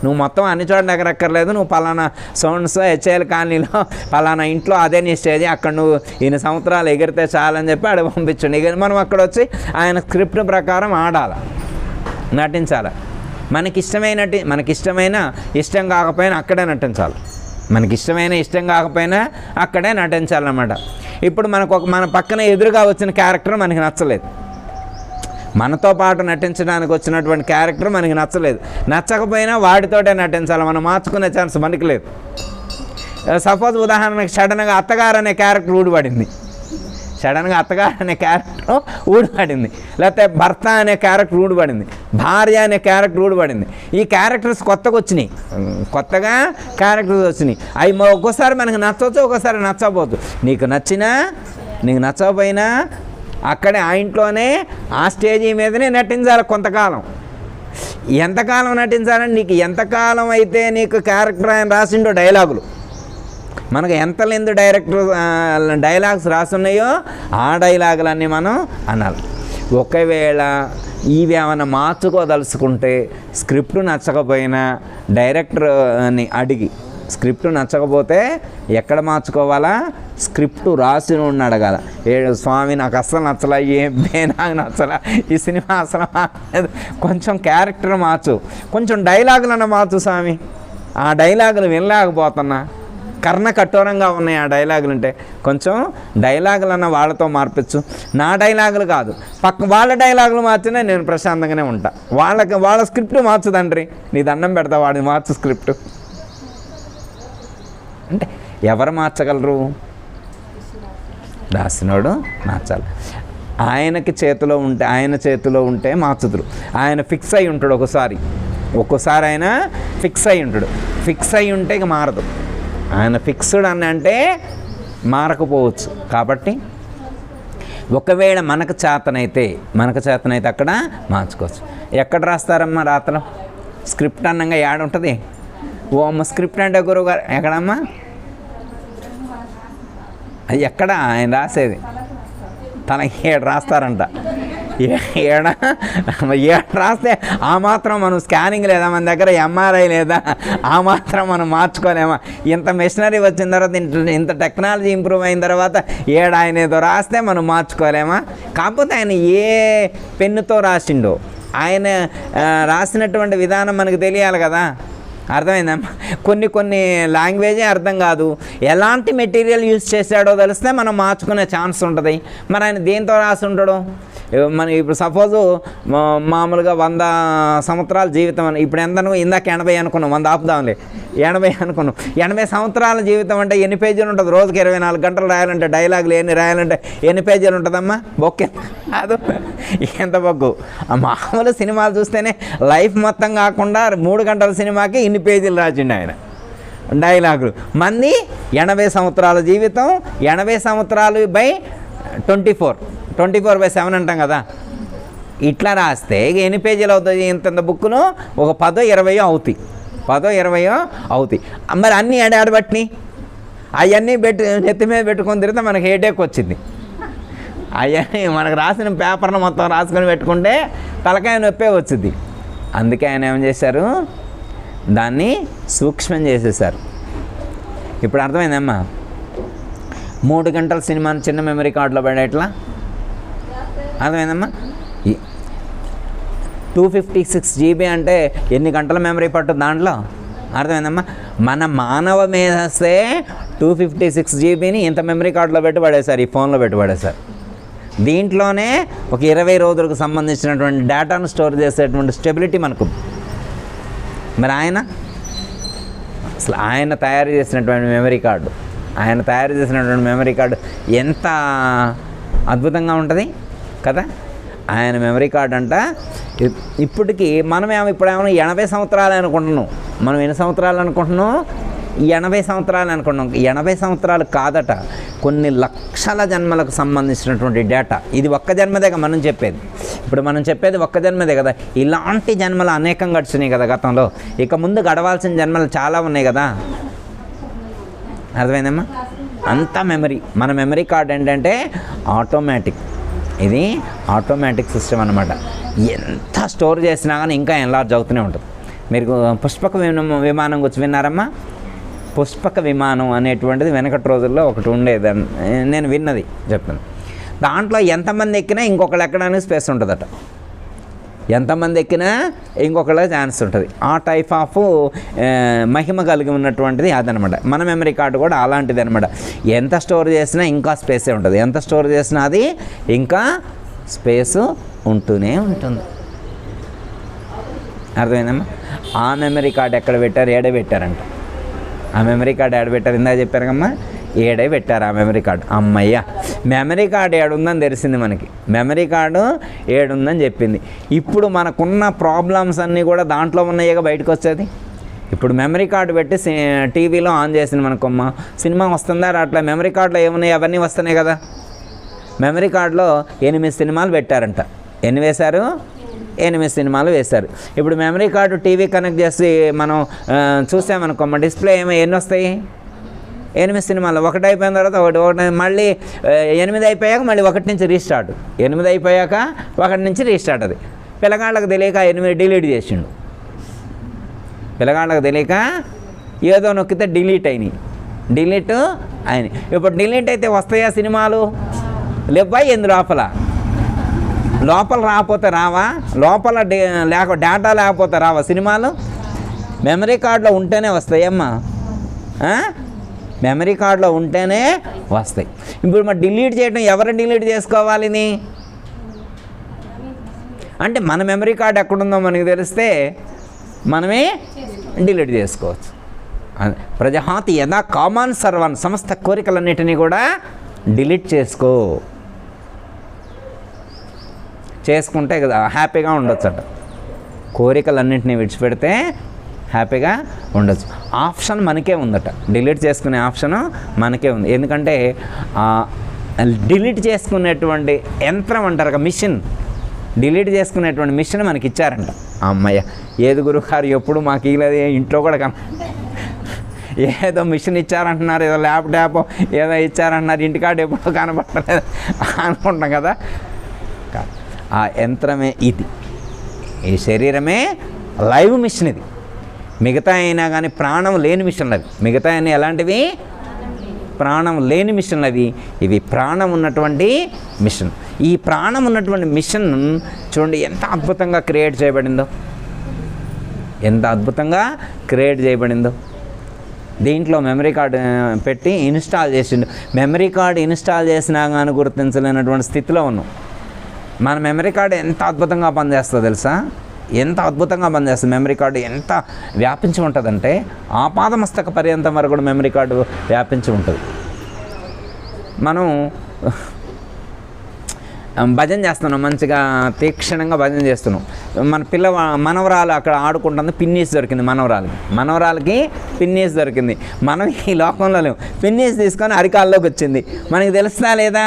నువ్వు మొత్తం అన్ని చోట్ల ఎగరక్కర్లేదు, నువ్వు పలానా సౌండ్స్ హెచ్ఐఎల్ కాలనీలో పలానా ఇంట్లో అదే నీ స్టేజ్, అక్కడ నువ్వు ఇన్ని సంవత్సరాలు ఎగిరితే చాలని చెప్పి ఆడ పంపించండి. ఇక మనం అక్కడ వచ్చి ఆయన స్క్రిప్ట్ ప్రకారం ఆడాలి, నటించాలి. మనకిష్టమైన ఇష్టం కాకపోయినా అక్కడే నటించాలి. ఇష్టం కాకపోయినా అక్కడే నటించాలన్నమాట. ఇప్పుడు మన పక్కన ఎదురుగా వచ్చిన క్యారెక్టర్ మనకి నచ్చలేదు. మనతో పాటు నటించడానికి వచ్చినటువంటి క్యారెక్టర్ మనకి నచ్చకపోయినా వాడితోటే నటించాలి. మనం మార్చుకునే ఛాన్స్ మనకి లేదు. సపోజ్ ఉదాహరణకి సడన్గా అత్తగారు అనే క్యారెక్టర్ ఊడిపడింది. లేకపోతే భర్త అనే క్యారెక్టర్ ఊడిపడింది, భార్య అనే క్యారెక్టర్ ఊడిపడింది. ఈ క్యారెక్టర్స్ కొత్తగా క్యారెక్టర్స్ వచ్చినాయి. అవి ఒక్కోసారి మనకు నచ్చవచ్చు, ఒక్కోసారి నచ్చకపోవచ్చు. నీకు నచ్చకపోయినా అక్కడే ఆ ఇంట్లోనే ఆ స్టేజీ మీదనే నటించాలి కొంతకాలం. ఎంతకాలం నటించాలని, నీకు ఎంతకాలం అయితే నీకు క్యారెక్టర్ ఆయన రాసిండో డైలాగులు, మనకు ఎంత లెందు డైలాగ్స్ రాసున్నాయో ఆ డైలాగులన్నీ మనం అనాలి. ఒకవేళ ఇవి ఏమైనా మార్చుకోదలుచుకుంటే స్క్రిప్ట్ నచ్చకపోయినా డైరెక్టర్ని అడిగి, స్క్రిప్ట్ నచ్చకపోతే ఎక్కడ మార్చుకోవాలా, స్క్రిప్ట్ రాసి నుండి అడగాల. స్వామి నాకు అస్సలు నచ్చలా, నాకు నచ్చలా, ఈ సినిమా అసలు కొంచెం క్యారెక్టర్ మార్చు, కొంచెం డైలాగులన్నా మార్చు స్వామి, ఆ డైలాగులు వినలేకపోతున్నా, కర్ణ కఠోరంగా ఉన్నాయి ఆ డైలాగులు అంటే, కొంచెం డైలాగులన్న వాళ్ళతో మార్పించు. నా డైలాగులు కాదు, వాళ్ళ డైలాగులు మార్చినా నేను ప్రశాంతంగానే ఉంటా. వాళ్ళ స్క్రిప్ట్ మార్చు తండ్రి, నీ దండం పెడతా, వాడిని మార్చు స్క్రిప్ట్ అంటే ఎవరు మార్చగలరు? రాసినోడు మార్చాలి. ఆయన చేతిలో ఉంటే మార్చుతురు. ఆయన ఫిక్స్ అయి ఉంటాడు. ఒక్కోసారి ఆయన ఫిక్స్ అయి ఉంటే ఇక మారదు. ఆయన ఫిక్స్డ్ అంటే మారకపోవచ్చు. కాబట్టి ఒకవేళ మనకు చేతనైతే అక్కడ మార్చుకోవచ్చు. ఎక్కడ రాస్తారమ్మా రాతలో? స్క్రిప్ట్ అన్నంగా ఏడుంటుంది. ఓ అమ్మ స్క్రిప్ట్ అంటే గురువు గారు ఎక్కడమ్మా? అది ఎక్కడ ఆయన రాసేది? తనకి 7 రాస్తారంట. 7 రాస్తే ఆ మాత్రం మనం స్కానింగ్ లేదా, మన దగ్గర ఎంఆర్ఐ లేదా, ఆ మాత్రం మనం మార్చుకోలేమా? ఇంత మెషినరీ వచ్చిన తర్వాత, ఇంత టెక్నాలజీ ఇంప్రూవ్ అయిన తర్వాత 7 ఆయన ఏదో రాస్తే మనం మార్చుకోలేమా? కాకపోతే ఆయన ఏ పెన్నుతో రాసిండో, ఆయన రాసినటువంటి విధానం మనకు తెలియాలి కదా. అర్థమైందమ్మా? కొన్ని లాంగ్వేజే అర్థం కాదు, ఎలాంటి మెటీరియల్ యూజ్ చేశాడో తెలిస్తే మనం మార్చుకునే ఛాన్స్ ఉంటుంది. మరి ఆయన దేంతో రాసి ఉంటాడో? మనం ఇప్పుడు సపోజు మామూలుగా 100 సంవత్సరాల జీవితం అని, ఇప్పుడు ఎంత ఇందాక 80 అనుకున్నాం, 100 ఆపుదాంలే, 80 అనుకున్నాం. 80 సంవత్సరాల జీవితం అంటే ఎన్ని పేజీలు ఉంటుంది? రోజుకి 24 గంటలు రాయాలంటే, డైలాగులు ఎన్ని రాయాలంటే ఎన్ని పేజీలు ఉంటుందమ్మా? బొక్కే అది ఎంత బొగ్గు. మామూలు సినిమాలు చూస్తేనే లైఫ్ మొత్తం కాకుండా 3 గంటల సినిమాకి ఇన్ని పేజీలు రాసిండు ఆయన డైలాగులు. మంది 80 సంవత్సరాల జీవితం, 80 సంవత్సరాలు బై 24/7 అంటాం కదా. ఇట్లా రాస్తే ఎన్ని పేజీలు అవుతాయి? ఇంత బుక్కును ఒక 10-20 అవుతాయి, 10-20 అవుతాయి. మరి అన్నీ ఆడబట్టినాయి, అవన్నీ నెత్తి మీద పెట్టుకొని తిరిగితే మనకి హెడేక్ వచ్చింది. అవన్నీ మనకు రాసిన పేపర్ను మొత్తం రాసుకొని పెట్టుకుంటే తలకాయ నొప్పే వచ్చింది. అందుకే ఆయన ఏం చేశారు, దాన్ని సూక్ష్మం చేసేసారు. ఇప్పుడు అర్థమైందమ్మా? 3 గంటల సినిమాని చిన్న మెమరీ కార్డులో పడేట్లా అర్థమైందమ్మా? 256 GB అంటే ఎన్ని గంటల మెమరీ పట్టు దాంట్లో? అర్థమైందమ్మా? మన మానవ మేధస్సే 256 GBని ఇంత మెమరీ కార్డులో పెట్టి పడేశారు, ఈ ఫోన్లో పెట్టి పడేశారు. దీంట్లోనే ఒక 20 రోజులకు సంబంధించినటువంటి డేటాను స్టోర్ చేసేటువంటి స్టెబిలిటీ మనకు. మరి ఆయన తయారు చేసినటువంటి మెమరీ కార్డు ఎంత అద్భుతంగా ఉంటుంది కదా. ఆయన మెమరీ కార్డు అంట ఇప్పటికీ ఇప్పుడేమో 80 సంవత్సరాలు అనుకుంటున్నాం. మనం ఎన్ని సంవత్సరాలు అనుకుంటున్నాం? 80 సంవత్సరాలు అనుకుంటున్నాం. 80 సంవత్సరాలు కాదట, కొన్ని లక్షల జన్మలకు సంబంధించినటువంటి డేటా. ఇది ఒక్క జన్మదేగా మనం చెప్పేది. ఇప్పుడు మనం చెప్పేది ఒక్క జన్మదే కదా. ఇలాంటి జన్మలు అనేకం గడిచినాయి కదా గతంలో. ఇక ముందు గడవాల్సిన జన్మలు చాలా ఉన్నాయి కదా. అర్థమైందమ్మా? అంతా మెమరీ. మన మెమరీ కార్డ్ ఏంటంటే ఆటోమేటిక్. ఇది ఆటోమేటిక్ సిస్టమ్ అన్నమాట. ఎంత స్టోర్ చేసినా కానీ ఇంకా ఎన్లార్జ్ అవుతూనే ఉంటుంది. మీరు పుష్పక విమానం గురించి విన్నారమ్మా? పుష్పక విమానం అనేటువంటిది వెనకటి రోజుల్లో ఒకటి ఉండేది, నేను విన్నది చెప్తాను. దాంట్లో ఎంతమంది ఎక్కినా ఇంకొకళ్ళు ఎక్కడానికి స్పేస్ ఉంటుందట. ఎంతమంది ఎక్కినా ఇంకొకళ్ళ ఛాన్స్ ఉంటుంది. ఆ టైప్ ఆఫ్ మహిమ కలిగి ఉన్నటువంటిది అదనమాట. మన మెమరీ కార్డు కూడా అలాంటిది అనమాట. ఎంత స్టోర్ చేసినా ఇంకా స్పేసే ఉంటుంది. ఎంత స్టోర్ చేసినా అది ఇంకా స్పేసు ఉంటూనే ఉంటుంది. అర్థమైందమ్మా? ఆ మెమరీ కార్డు ఎక్కడ పెట్టారు? ఏడే పెట్టారంట. ఆ మెమరీ కార్డు ఏడ పెట్టారు? ఇందాక చెప్పారు కమ్మా, ఏడే పెట్టారు ఆ మెమరీ కార్డు. అమ్మయ్య, మెమరీ కార్డు ఏడుందని తెలిసింది మనకి. మెమరీ కార్డు ఏడుందని చెప్పింది. ఇప్పుడు మనకున్న ప్రాబ్లమ్స్ అన్నీ కూడా దాంట్లో ఉన్నాయిగా బయటకు వచ్చేది. ఇప్పుడు మెమరీ కార్డు పెట్టి టీవీలో ఆన్ చేసింది మనకమ్మ, సినిమా వస్తుందా అట్లా మెమరీ కార్డులో ఏమున్నాయి అవన్నీ వస్తున్నాయి కదా. మెమరీ కార్డులో 8 సినిమాలు పెట్టారంట. ఎన్ని వేశారు? 8 సినిమాలు వేశారు. ఇప్పుడు మెమరీ కార్డు టీవీ కనెక్ట్ చేసి మనం చూసామనుకో డిస్ప్లే ఎన్ని వస్తాయి? 8 సినిమాలు. ఒకటి అయిపోయిన తర్వాత ఒకటి మళ్ళీ 8 అయిపోయాక మళ్ళీ 1 నుంచి రీస్టార్ట్. 8 అయిపోయాక 1 నుంచి రీస్టార్ట్. అది పిల్లగాళ్ళకి తెలియక 8 డిలీట్ చేసిండు. పిల్లగాళ్ళకి తెలియక ఏదో నొక్కితే డిలీట్ అయినాయి. ఇప్పుడు డిలీట్ అయితే వస్తాయా సినిమాలు? లేవా? ఎందు లోపల రాకపోతే రావా? లోపల డేటా లేకపోతే రావా సినిమాలు? మెమరీ కార్డులో ఉంటేనే వస్తాయమ్మా. మెమరీ కార్డులో ఉంటేనే వస్తాయి. ఇప్పుడు మరి డిలీట్ చేయడం ఎవరు డిలీట్ చేసుకోవాలి? అంటే మన మెమరీ కార్డు ఎక్కడుందో మనకి తెలిస్తే మనమే డిలీట్ చేసుకోవచ్చు. ప్రజహాతి యథా కామాన్ సర్వాన్, సమస్త కోరికలన్నిటినీ కూడా డిలీట్ చేసుకుంటే కదా హ్యాపీగా ఉండొచ్చట. కోరికలన్నింటినీ విడిచిపెడితే హ్యాపీగా ఉండొచ్చు. ఆప్షన్ మనకే ఉందట, డిలీట్ చేసుకునే ఆప్షను మనకే ఉంది. ఎందుకంటే డిలీట్ చేసుకునేటువంటి యంత్రం అంటారు, మిషన్, డిలీట్ చేసుకునేటువంటి మిషన్ మనకి ఇచ్చారంట. అమ్మయ్య, ఏది గురువుగారు ఎప్పుడు మాకు ఇలాది ఇంట్లో కూడా ఏదో మిషన్ ఇచ్చారంటున్నారు, ఏదో ల్యాప్టాప్ ఏదో ఇచ్చారంటున్నారు, ఇంటికాడ ఎప్పుడో కనబడలేదు అనుకుంటాం కదా. ఆ యంత్రమే ఇది, ఈ శరీరమే లైవ్ మిషన్. ఇది మిగతా అయినా కానీ ప్రాణం లేని మిషన్లు అవి. మిగతా అయినా ఎలాంటివి? ప్రాణం లేని మిషన్లు అవి. ఇవి ప్రాణం ఉన్నటువంటి మిషన్. ఈ ప్రాణం ఉన్నటువంటి మిషన్ చూడండి ఎంత అద్భుతంగా క్రియేట్ చేయబడిందో, ఎంత అద్భుతంగా క్రియేట్ చేయబడిందో. దీంట్లో మెమరీ కార్డు పెట్టి ఇన్స్టాల్ చేసిండు. మెమరీ కార్డు ఇన్స్టాల్ చేసినా కానీ గుర్తించలేనటువంటి స్థితిలో ఉన్నాం. మన మెమరీ కార్డు ఎంత అద్భుతంగా పనిచేస్తుందో తెలుసా? ఎంత అద్భుతంగా పనిచేస్తుంది మెమరీ కార్డు. ఎంత వ్యాపించి ఉంటుందంటే ఆపాదమస్తక పర్యంతం వరకు కూడా మెమరీ కార్డు వ్యాపించి ఉంటుంది. మనం భజన చేస్తున్నాం, మంచిగా తీక్షణంగా భజన చేస్తున్నాం. మన మనవరాలు అక్కడ ఆడుకుంటుంది, పిన్నీస్ దొరికింది మనవరాలకి పిన్నీస్ దొరికింది. మనం ఈ లోకంలో లేవు. పిన్నీస్ తీసుకొని అరికాల్లోకి వచ్చింది. మనకి తెలుస్తుందా లేదా?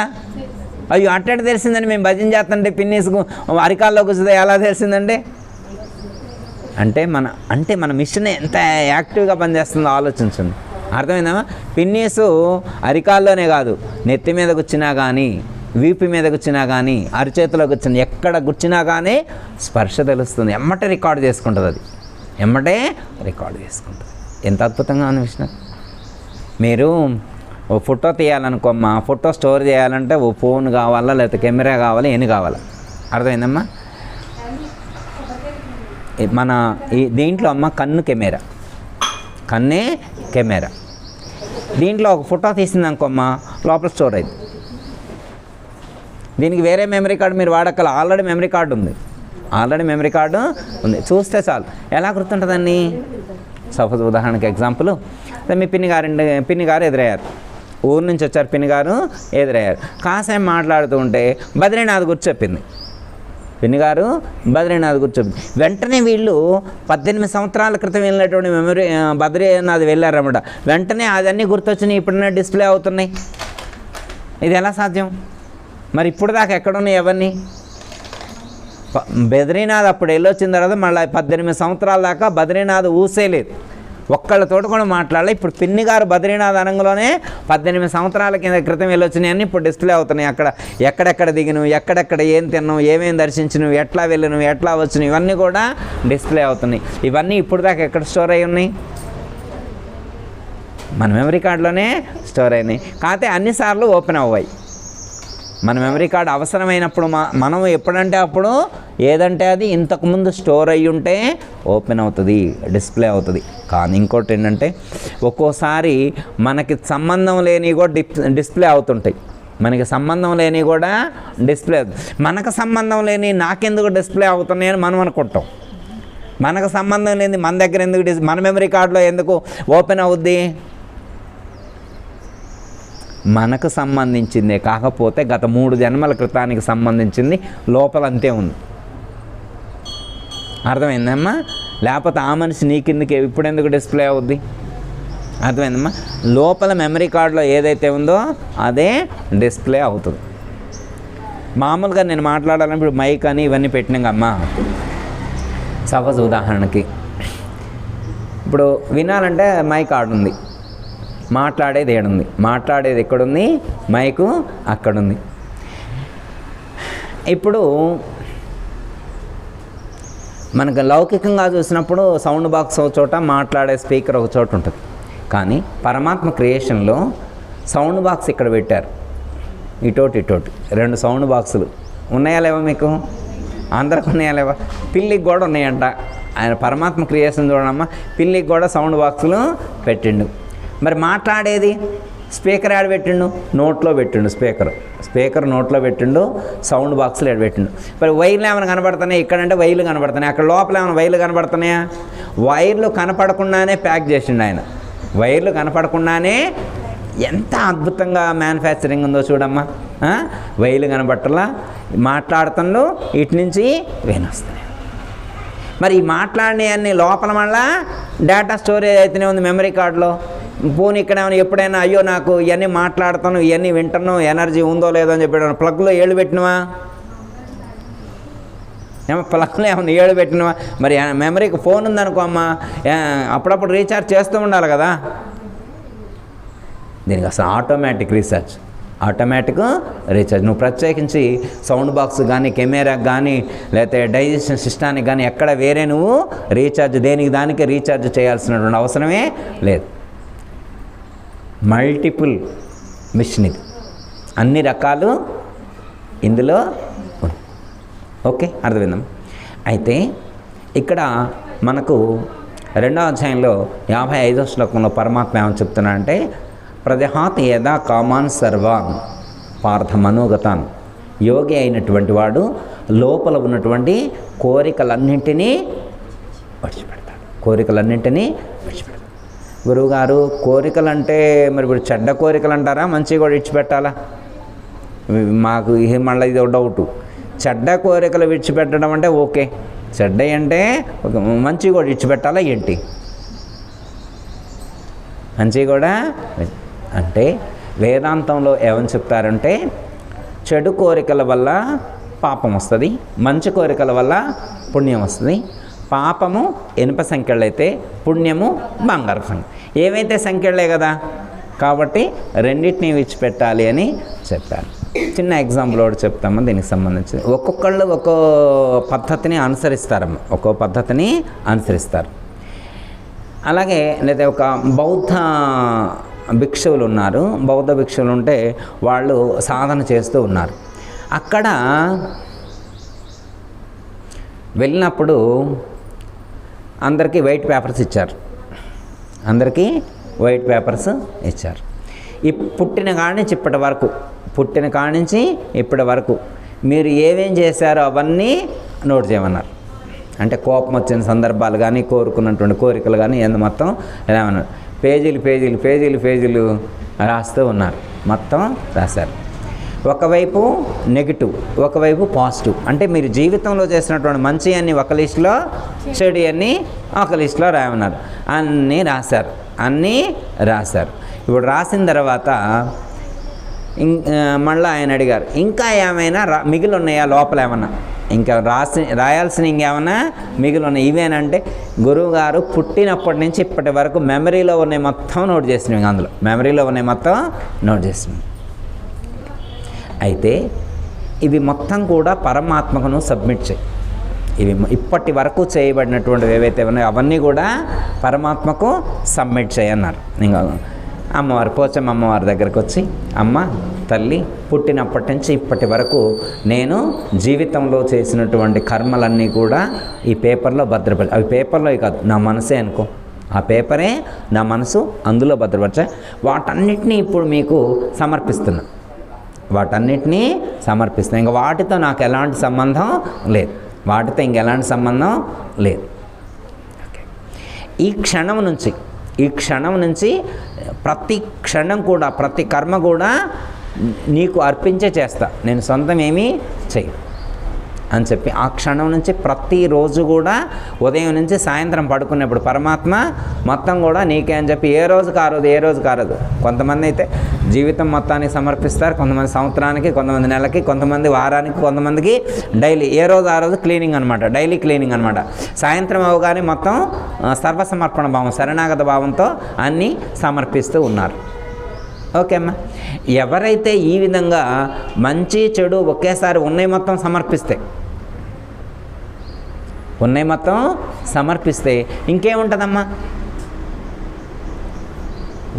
అయ్యో అట్టడి తెలిసిందండి, మేము భజన చేస్తుంటే పిన్నీస్కు అరికాల్లోకి వచ్చింది ఎలా తెలిసిందండి? అంటే మన మిషన్ ఎంత యాక్టివ్గా పనిచేస్తుందో ఆలోచించండి. అర్థమైందా? పిన్నీసు అరికాల్లోనే కాదు, నెత్తి మీద కూర్చున్నా కానీ, వీపు మీద కూర్చున్నా కానీ, అరిచేతిలో కూర్చుని ఎక్కడ కూర్చున్నా కానీ స్పర్శ తెలుస్తుంది. ఎమ్మటే రికార్డు చేసుకుంటుంది. అది ఎమ్మటే రికార్డు చేసుకుంటుంది. ఎంత అద్భుతంగా అనిపిస్తుంది. మీరు ఓ ఫోటో తీయాలనుకోమ్మా, ఫోటో స్టోర్ చేయాలంటే ఓ ఫోన్ కావాలా, లేకపోతే కెమెరా కావాలా, ఎన్ని కావాలా? అర్థమైందమ్మా? మన దీంట్లో అమ్మ కన్నే కెమెరా. దీంట్లో ఒక ఫోటో తీసిందనుకోమ్మా, లోపల స్టోర్ అయింది. దీనికి వేరే మెమరీ కార్డు మీరు వాడక్కల, ఆల్రెడీ మెమరీ కార్డు ఉంది. చూస్తే చాలు. ఎలా గుర్తుంటుందండి? సపోజ్ ఉదాహరణకి ఎగ్జాంపుల్, మీ పిన్ని గారు ఎదురయ్యారు. ఊరు నుంచి వచ్చారు, పిన్ని గారు ఎదురయ్యారు. కాసేపు మాట్లాడుతూ ఉంటే బద్రీనాథ్ గురించి చెప్పింది. పిన్ని గారు బద్రీనాథ్ గురించి చెప్పింది. వెంటనే వీళ్ళు 18 సంవత్సరాల క్రితం వెళ్ళినటువంటి బద్రీనాథ్ వెళ్ళారన్నమాట. వెంటనే అదన్నీ గుర్తొచ్చినాయి, ఇప్పుడున్న డిస్ప్లే అవుతున్నాయి. ఇది ఎలా సాధ్యం? మరి ఇప్పుడు దాకా ఎక్కడున్నాయి అవన్నీ? బద్రీనాథ్ అప్పుడు వెళ్ళొచ్చిన తర్వాత మళ్ళీ 18 సంవత్సరాల దాకా బద్రీనాథ్ ఊసేలేదు, ఒక్కళ్ళతోటి కూడా మాట్లాడాలి. ఇప్పుడు పిన్ని గారు బద్రీనాథ్ అనంగంలోనే 18 సంవత్సరాల క్రితం వెళ్ళొచ్చినాయని ఇప్పుడు డిస్ప్లే అవుతున్నాయి. అక్కడ ఎక్కడెక్కడ దిగిను, ఎక్కడెక్కడ ఏం తిన్నావు, ఏమేమి దర్శించినవు, ఎట్లా వెళ్ళినవు, ఎట్లా వచ్చినావు, ఇవన్నీ కూడా డిస్ప్లే అవుతున్నాయి. ఇవన్నీ ఇప్పుడు దాకా ఎక్కడ స్టోర్ అయి ఉన్నాయి? మన మెమరీ కార్డులోనే స్టోర్ అయినాయి. కాకపోతే అన్నిసార్లు ఓపెన్ అవ్వాయి. మన మెమరీ కార్డు అవసరమైనప్పుడు మనం ఎప్పుడంటే అప్పుడు ఏదంటే అది ఇంతకుముందు స్టోర్ అయ్యి ఉంటే ఓపెన్ అవుతుంది, డిస్ప్లే అవుతుంది. కానీ ఇంకోటి ఏంటంటే ఒక్కోసారి మనకి సంబంధం లేని కూడా డిస్ప్లే అవుతుంటాయి. మనకి సంబంధం లేని కూడా డిస్ప్లే అవుతుంది. మనకు సంబంధం లేని నాకెందుకు డిస్ప్లే అవుతున్నాయి అని మనం అనుకుంటాం. మనకు సంబంధం లేని మన దగ్గర ఎందుకు మన మెమరీ కార్డులో ఎందుకు ఓపెన్ అవుద్ది? మనకు సంబంధించిందే కాకపోతే గత 3 జన్మల క్రితానికి సంబంధించింది లోపల అంతే ఉంది. అర్థమైందమ్మా? లేకపోతే ఆ మనిషి నీ కిందకి ఇప్పుడు ఎందుకు డిస్ప్లే అవుద్ది? అర్థమైందమ్మా? లోపల మెమరీ కార్డులో ఏదైతే ఉందో అదే డిస్ప్లే అవుతుంది. మామూలుగా నేను మాట్లాడాలని ఇప్పుడు మైక్ అని ఇవన్నీ పెట్టినాకమ్మా. సపోజ్ ఉదాహరణకి ఇప్పుడు వినాలంటే మైక్ ఆడుంది, మాట్లాడేది ఏడుంది, మాట్లాడేది ఎక్కడుంది, మైకు అక్కడుంది. ఇప్పుడు మనకు లౌకికంగా చూసినప్పుడు సౌండ్ బాక్స్ ఒక చోట, మాట్లాడే స్పీకర్ ఒక చోట ఉంటుంది. కానీ పరమాత్మ క్రియేషన్లో సౌండ్ బాక్స్ ఇక్కడ పెట్టారు, ఇటోటి 2 సౌండ్ బాక్సులు ఉన్నాయా లేవా? మీకు అందరికి ఉన్నాయా లేవా? పిల్లికి కూడా ఉన్నాయంట. ఆయన పరమాత్మ క్రియేషన్ చూడమ్మా, పిల్లికి కూడా సౌండ్ బాక్సులు పెట్టిండు. మరి మాట్లాడేది స్పీకర్ యాడ్ పెట్టిండు, నోట్లో పెట్టిండు. స్పీకర్ నోట్లో పెట్టిండు, సౌండ్ బాక్స్లో యాడ్ పెట్టిండు. మరి వైర్లు ఏమైనా కనబడుతున్నాయి? ఇక్కడంటే వైర్లు కనబడుతున్నాయి, అక్కడ లోపల ఏమైనా వైర్లు కనబడుతున్నాయా? వైర్లు కనపడకుండానే ప్యాక్ చేసిండు ఆయన. వైర్లు కనపడకుండానే ఎంత అద్భుతంగా మ్యానుఫ్యాక్చరింగ్ ఉందో చూడమ్మా. వైర్లు కనబట్టలా, మాట్లాడుతుండు, ఇటు నుంచి వస్తున్నాయి. మరి ఈ మాట్లాడినవన్నీ లోపల మళ్ళా డేటా స్టోరేజ్ అయితేనే ఉంది మెమరీ కార్డులో. ఫోన్ ఇక్కడ ఎప్పుడైనా అయ్యో నాకు ఇవన్నీ మాట్లాడుతాను, ఇవన్నీ వింటాను, ఎనర్జీ ఉందో లేదో అని చెప్పి ప్లగ్లో ఏళ్ళు పెట్టినవా? ప్లగ్లో ఏమన్నా ఏళ్ళు పెట్టినవా? మరి మెమరీకి ఫోన్ ఉందనుకో అమ్మా, అప్పుడప్పుడు రీఛార్జ్ చేస్తూ ఉండాలి కదా. దీనికి అసలు ఆటోమేటిక్ రీఛార్జ్. నువ్వు ప్రత్యేకించి సౌండ్ బాక్స్ కానీ, కెమెరాకి కానీ, లేకపోతే డైజెషన్ సిస్టానికి కానీ ఎక్కడ వేరే నువ్వు రీఛార్జ్ దేనికి దానికి రీఛార్జ్ చేయాల్సినటువంటి అవసరమే లేదు. మల్టిపుల్ మిషన్ ఇది, అన్ని రకాలు ఇందులో ఉంది. ఓకే, అర్థమైందాం. అయితే ఇక్కడ మనకు 2వ అధ్యాయంలో 55వ శ్లోకంలో పరమాత్మ ఏమని చెప్తున్నాడంటే, ప్రజహాత్ యదా కామాన్ సర్వాన్ పార్థ మనోగతాన్. యోగి అయినటువంటి వాడు లోపల ఉన్నటువంటి కోరికలన్నింటినీ విడిచిపెడతాడు. గురువుగారు, కోరికలు అంటే మరి ఇప్పుడు చెడ్డ కోరికలు అంటారా, మంచిగా కూడా విడిచిపెట్టాలా? మాకు మళ్ళీ ఇది ఒక డౌటు. చెడ్డ కోరికలు విడిచిపెట్టడం అంటే ఓకే, చెడ్డ అంటే మంచి కూడా విడిచిపెట్టాలా ఏంటి? మంచి కూడా అంటే వేదాంతంలో ఏమని చెప్తారంటే, చెడు కోరికల వల్ల పాపం వస్తుంది, మంచి కోరికల వల్ల పుణ్యం వస్తుంది. పాపము ఇనుప సంఖ్యలు అయితే పుణ్యము బంగారు సంఖ్య. ఏవైతే సంఖ్యలే కదా, కాబట్టి రెండింటినీ విడిచిపెట్టాలి అని చెప్పారు. చిన్న ఎగ్జాంపుల్ ఒకటి చెప్తాము దీనికి సంబంధించి. ఒక్కొక్కళ్ళు ఒక్కో పద్ధతిని అనుసరిస్తారు. అలాగే లేదా ఒక బౌద్ధ భిక్షువులు ఉన్నారు. బౌద్ధ భిక్షువులు ఉంటే వాళ్ళు సాధన చేస్తూ ఉన్నారు. అక్కడ వెళ్ళినప్పుడు అందరికీ వైట్ పేపర్స్ ఇచ్చారు. ఈ పుట్టిన కాడి నుంచి ఇప్పటి వరకు మీరు ఏమేం చేశారో అవన్నీ నోట్ చేయమన్నారు. అంటే కోపం వచ్చిన సందర్భాలు కానీ, కోరుకున్నటువంటి కోరికలు కానీ మొత్తం ఏమన్నారు, పేజీలు రాస్తూ ఉన్నారు. మొత్తం రాశారు. ఒకవైపు నెగిటివ్, ఒకవైపు పాజిటివ్. అంటే మీరు జీవితంలో చేసినటువంటి మంచి అన్నీ ఒక లిస్టులో, చెడు అన్నీ ఒక లిస్టులో రాయమన్నారు. అన్నీ రాశారు. ఇప్పుడు రాసిన తర్వాత మళ్ళీ ఆయన అడిగారు, ఇంకా ఏమైనా మిగిలి ఉన్నాయా లోపల? ఏమన్నా ఇంకా రాయాల్సిన ఇంకేమన్నా మిగిలి ఉన్నాయి? ఇవేనంటే గురువుగారు పుట్టినప్పటి నుంచి ఇప్పటి వరకు మెమరీలో ఉన్నాయి మొత్తం నోట్ చేసినాం. అందులో మెమరీలో ఉన్నాయి మొత్తం నోట్ చేసినాం. అయితే ఇవి మొత్తం కూడా పరమాత్మకును సబ్మిట్ చేయి. ఇవి ఇప్పటి వరకు చేయబడినటువంటివి ఏవైతే ఉన్నాయో అవన్నీ కూడా పరమాత్మకు సబ్మిట్ చేయన్నారు. ఇంకా పోచమ్మ అమ్మవారి దగ్గరకు వచ్చి, అమ్మ తల్లి, పుట్టినప్పటి నుంచి ఇప్పటి వరకు నేను జీవితంలో చేసినటువంటి కర్మలన్నీ కూడా ఈ పేపర్లో భద్రపరిచి, అవి పేపర్లో కాదు, నా మనసే అనుకో, ఆ పేపరే నా మనసు, అందులో భద్రపరిచా. వాటన్నిటినీ ఇప్పుడు మీకు సమర్పిస్తున్నా. ఇంకా వాటితో నాకు ఎలాంటి సంబంధం లేదు. ఈ క్షణం నుంచి ప్రతి క్షణం కూడా, ప్రతి కర్మ కూడా నీకు అర్పించే చేస్తా, నేను సొంతం ఏమీ చెయ్యి అని చెప్పి ఆ క్షణం నుంచి ప్రతిరోజు కూడా ఉదయం నుంచి సాయంత్రం పడుకునేప్పుడు పరమాత్మ మొత్తం కూడా నీకే అని చెప్పి ఏ రోజు కారోదు. కొంతమంది అయితే జీవితం మొత్తానికి సమర్పిస్తారు. కొంతమంది సంవత్సరానికి, కొంతమంది నెలకి, కొంతమంది వారానికి, కొంతమందికి డైలీ, ఏ రోజు ఆ రోజు క్లీనింగ్ అనమాట, డైలీ క్లీనింగ్ అనమాట. సాయంత్రం అవగానే మొత్తం సర్వసమర్పణ భావం, శరణాగత భావంతో అన్నీ సమర్పిస్తూ ఉన్నారు. ఓకే అమ్మా. ఎవరైతే ఈ విధంగా మంచి చెడు ఒకేసారి ఉన్నాయి మొత్తం సమర్పిస్తే ఇంకేముంటుందమ్మా?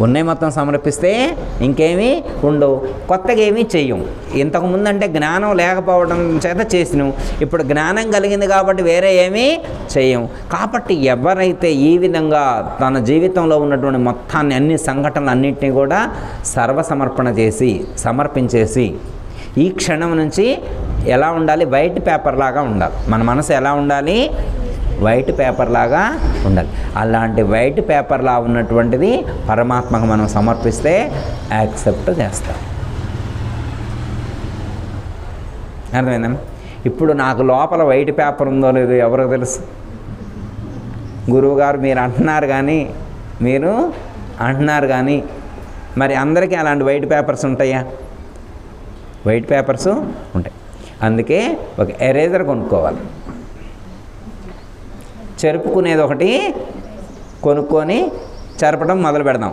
ఉన్నాయి మొత్తం సమర్పిస్తే ఇంకేమీ ఉండవు, కొత్తగా ఏమీ చెయ్యం. ఇంతకుముందు అంటే జ్ఞానం లేకపోవడం చేత చేసినాం, ఇప్పుడు జ్ఞానం కలిగింది కాబట్టి వేరే ఏమీ చెయ్యం. కాబట్టి ఎవరైతే ఈ విధంగా తన జీవితంలో ఉన్నటువంటి మొత్తాన్ని, అన్ని సంఘటనలు అన్నింటినీ కూడా సమర్పించేసి ఈ క్షణం నుంచి ఎలా ఉండాలి? వైట్ పేపర్ లాగా ఉండాలి. మన మనసు ఎలా ఉండాలి? వైట్ పేపర్ లాగా ఉండాలి. అలాంటి వైట్ పేపర్లా ఉన్నటువంటిది పరమాత్మకు మనం సమర్పిస్తే యాక్సెప్ట్ చేస్తాం. అర్థమైందా? ఇప్పుడు నాకు లోపల వైట్ పేపర్ ఉందో లేదో ఎవరికి తెలుసు? గురువుగారు మీరు అంటున్నారు కానీ మరి అందరికీ అలాంటి వైట్ పేపర్స్ ఉంటాయా? వైట్ పేపర్స్ ఉంటాయి. అందుకే ఒక ఎరేజర్ కొనుక్కోవాలి. చెరుపుకునేది ఒకటి కొనుక్కొని చెరపడం మొదలు పెడదాం.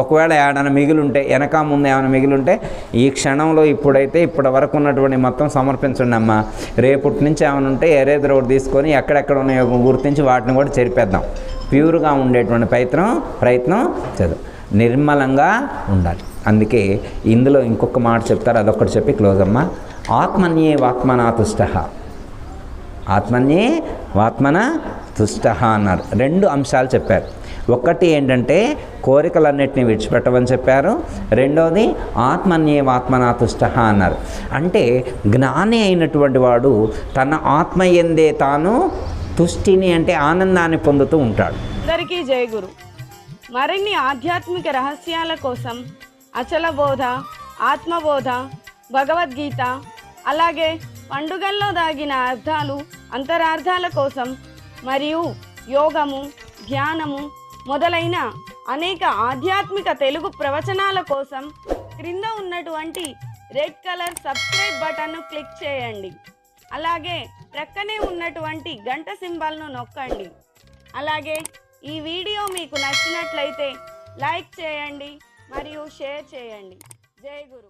ఒకవేళ ఏమైనా మిగిలింటే, వెనక ముందు ఏమైనా మిగిలింటే ఈ క్షణంలో ఇప్పటి వరకు ఉన్నటువంటి మొత్తం సమర్పించండి అమ్మా. రేపటి నుంచి ఏమైనా ఉంటే ఎరేజర్ ఒకటి తీసుకొని ఎక్కడెక్కడ ఉన్నాయో గుర్తించి వాటిని కూడా చెరిపేద్దాం. ప్యూర్గా ఉండేటువంటి ప్రయత్నం చేద్దాం. నిర్మలంగా ఉండాలి. అందుకే ఇందులో ఇంకొక మాట చెప్తారు, అదొక్కటి చెప్పి క్లోజ్ అమ్మా. ఆత్మన్యేవాత్మనా తుష్టః, ఆత్మన్యేవాత్మన తుష్టః అన్నారు. 2 అంశాలు చెప్పారు. ఒకటి ఏంటంటే కోరికలన్నిటినీ విడిచిపెట్టమని చెప్పారు. రెండోది ఆత్మన్యేవాత్మనా తుష్టః అన్నారు. అంటే జ్ఞాని అయినటువంటి వాడు తన ఆత్మయందే తాను తుష్టిని, అంటే ఆనందాన్ని పొందుతూ ఉంటాడు. అందరికీ జై గురు. మరిన్ని ఆధ్యాత్మిక రహస్యాల కోసం అచల బోధ, ఆత్మబోధ, భగవద్గీత, అలాగే పండుగల్లో దాగిన అర్థాలు, అంతరార్థాల కోసం మరియు యోగము, ధ్యానము మొదలైన అనేక ఆధ్యాత్మిక తెలుగు ప్రవచనాల కోసం క్రింద ఉన్నటువంటి రెడ్ కలర్ సబ్స్క్రైబ్ బటన్ను క్లిక్ చేయండి. అలాగే ప్రక్కనే ఉన్నటువంటి గంట సింబల్ను నొక్కండి. అలాగే ఈ వీడియో మీకు నచ్చినట్లయితే లైక్ చేయండి మరియు షేర్ చేయండి. జై గురు.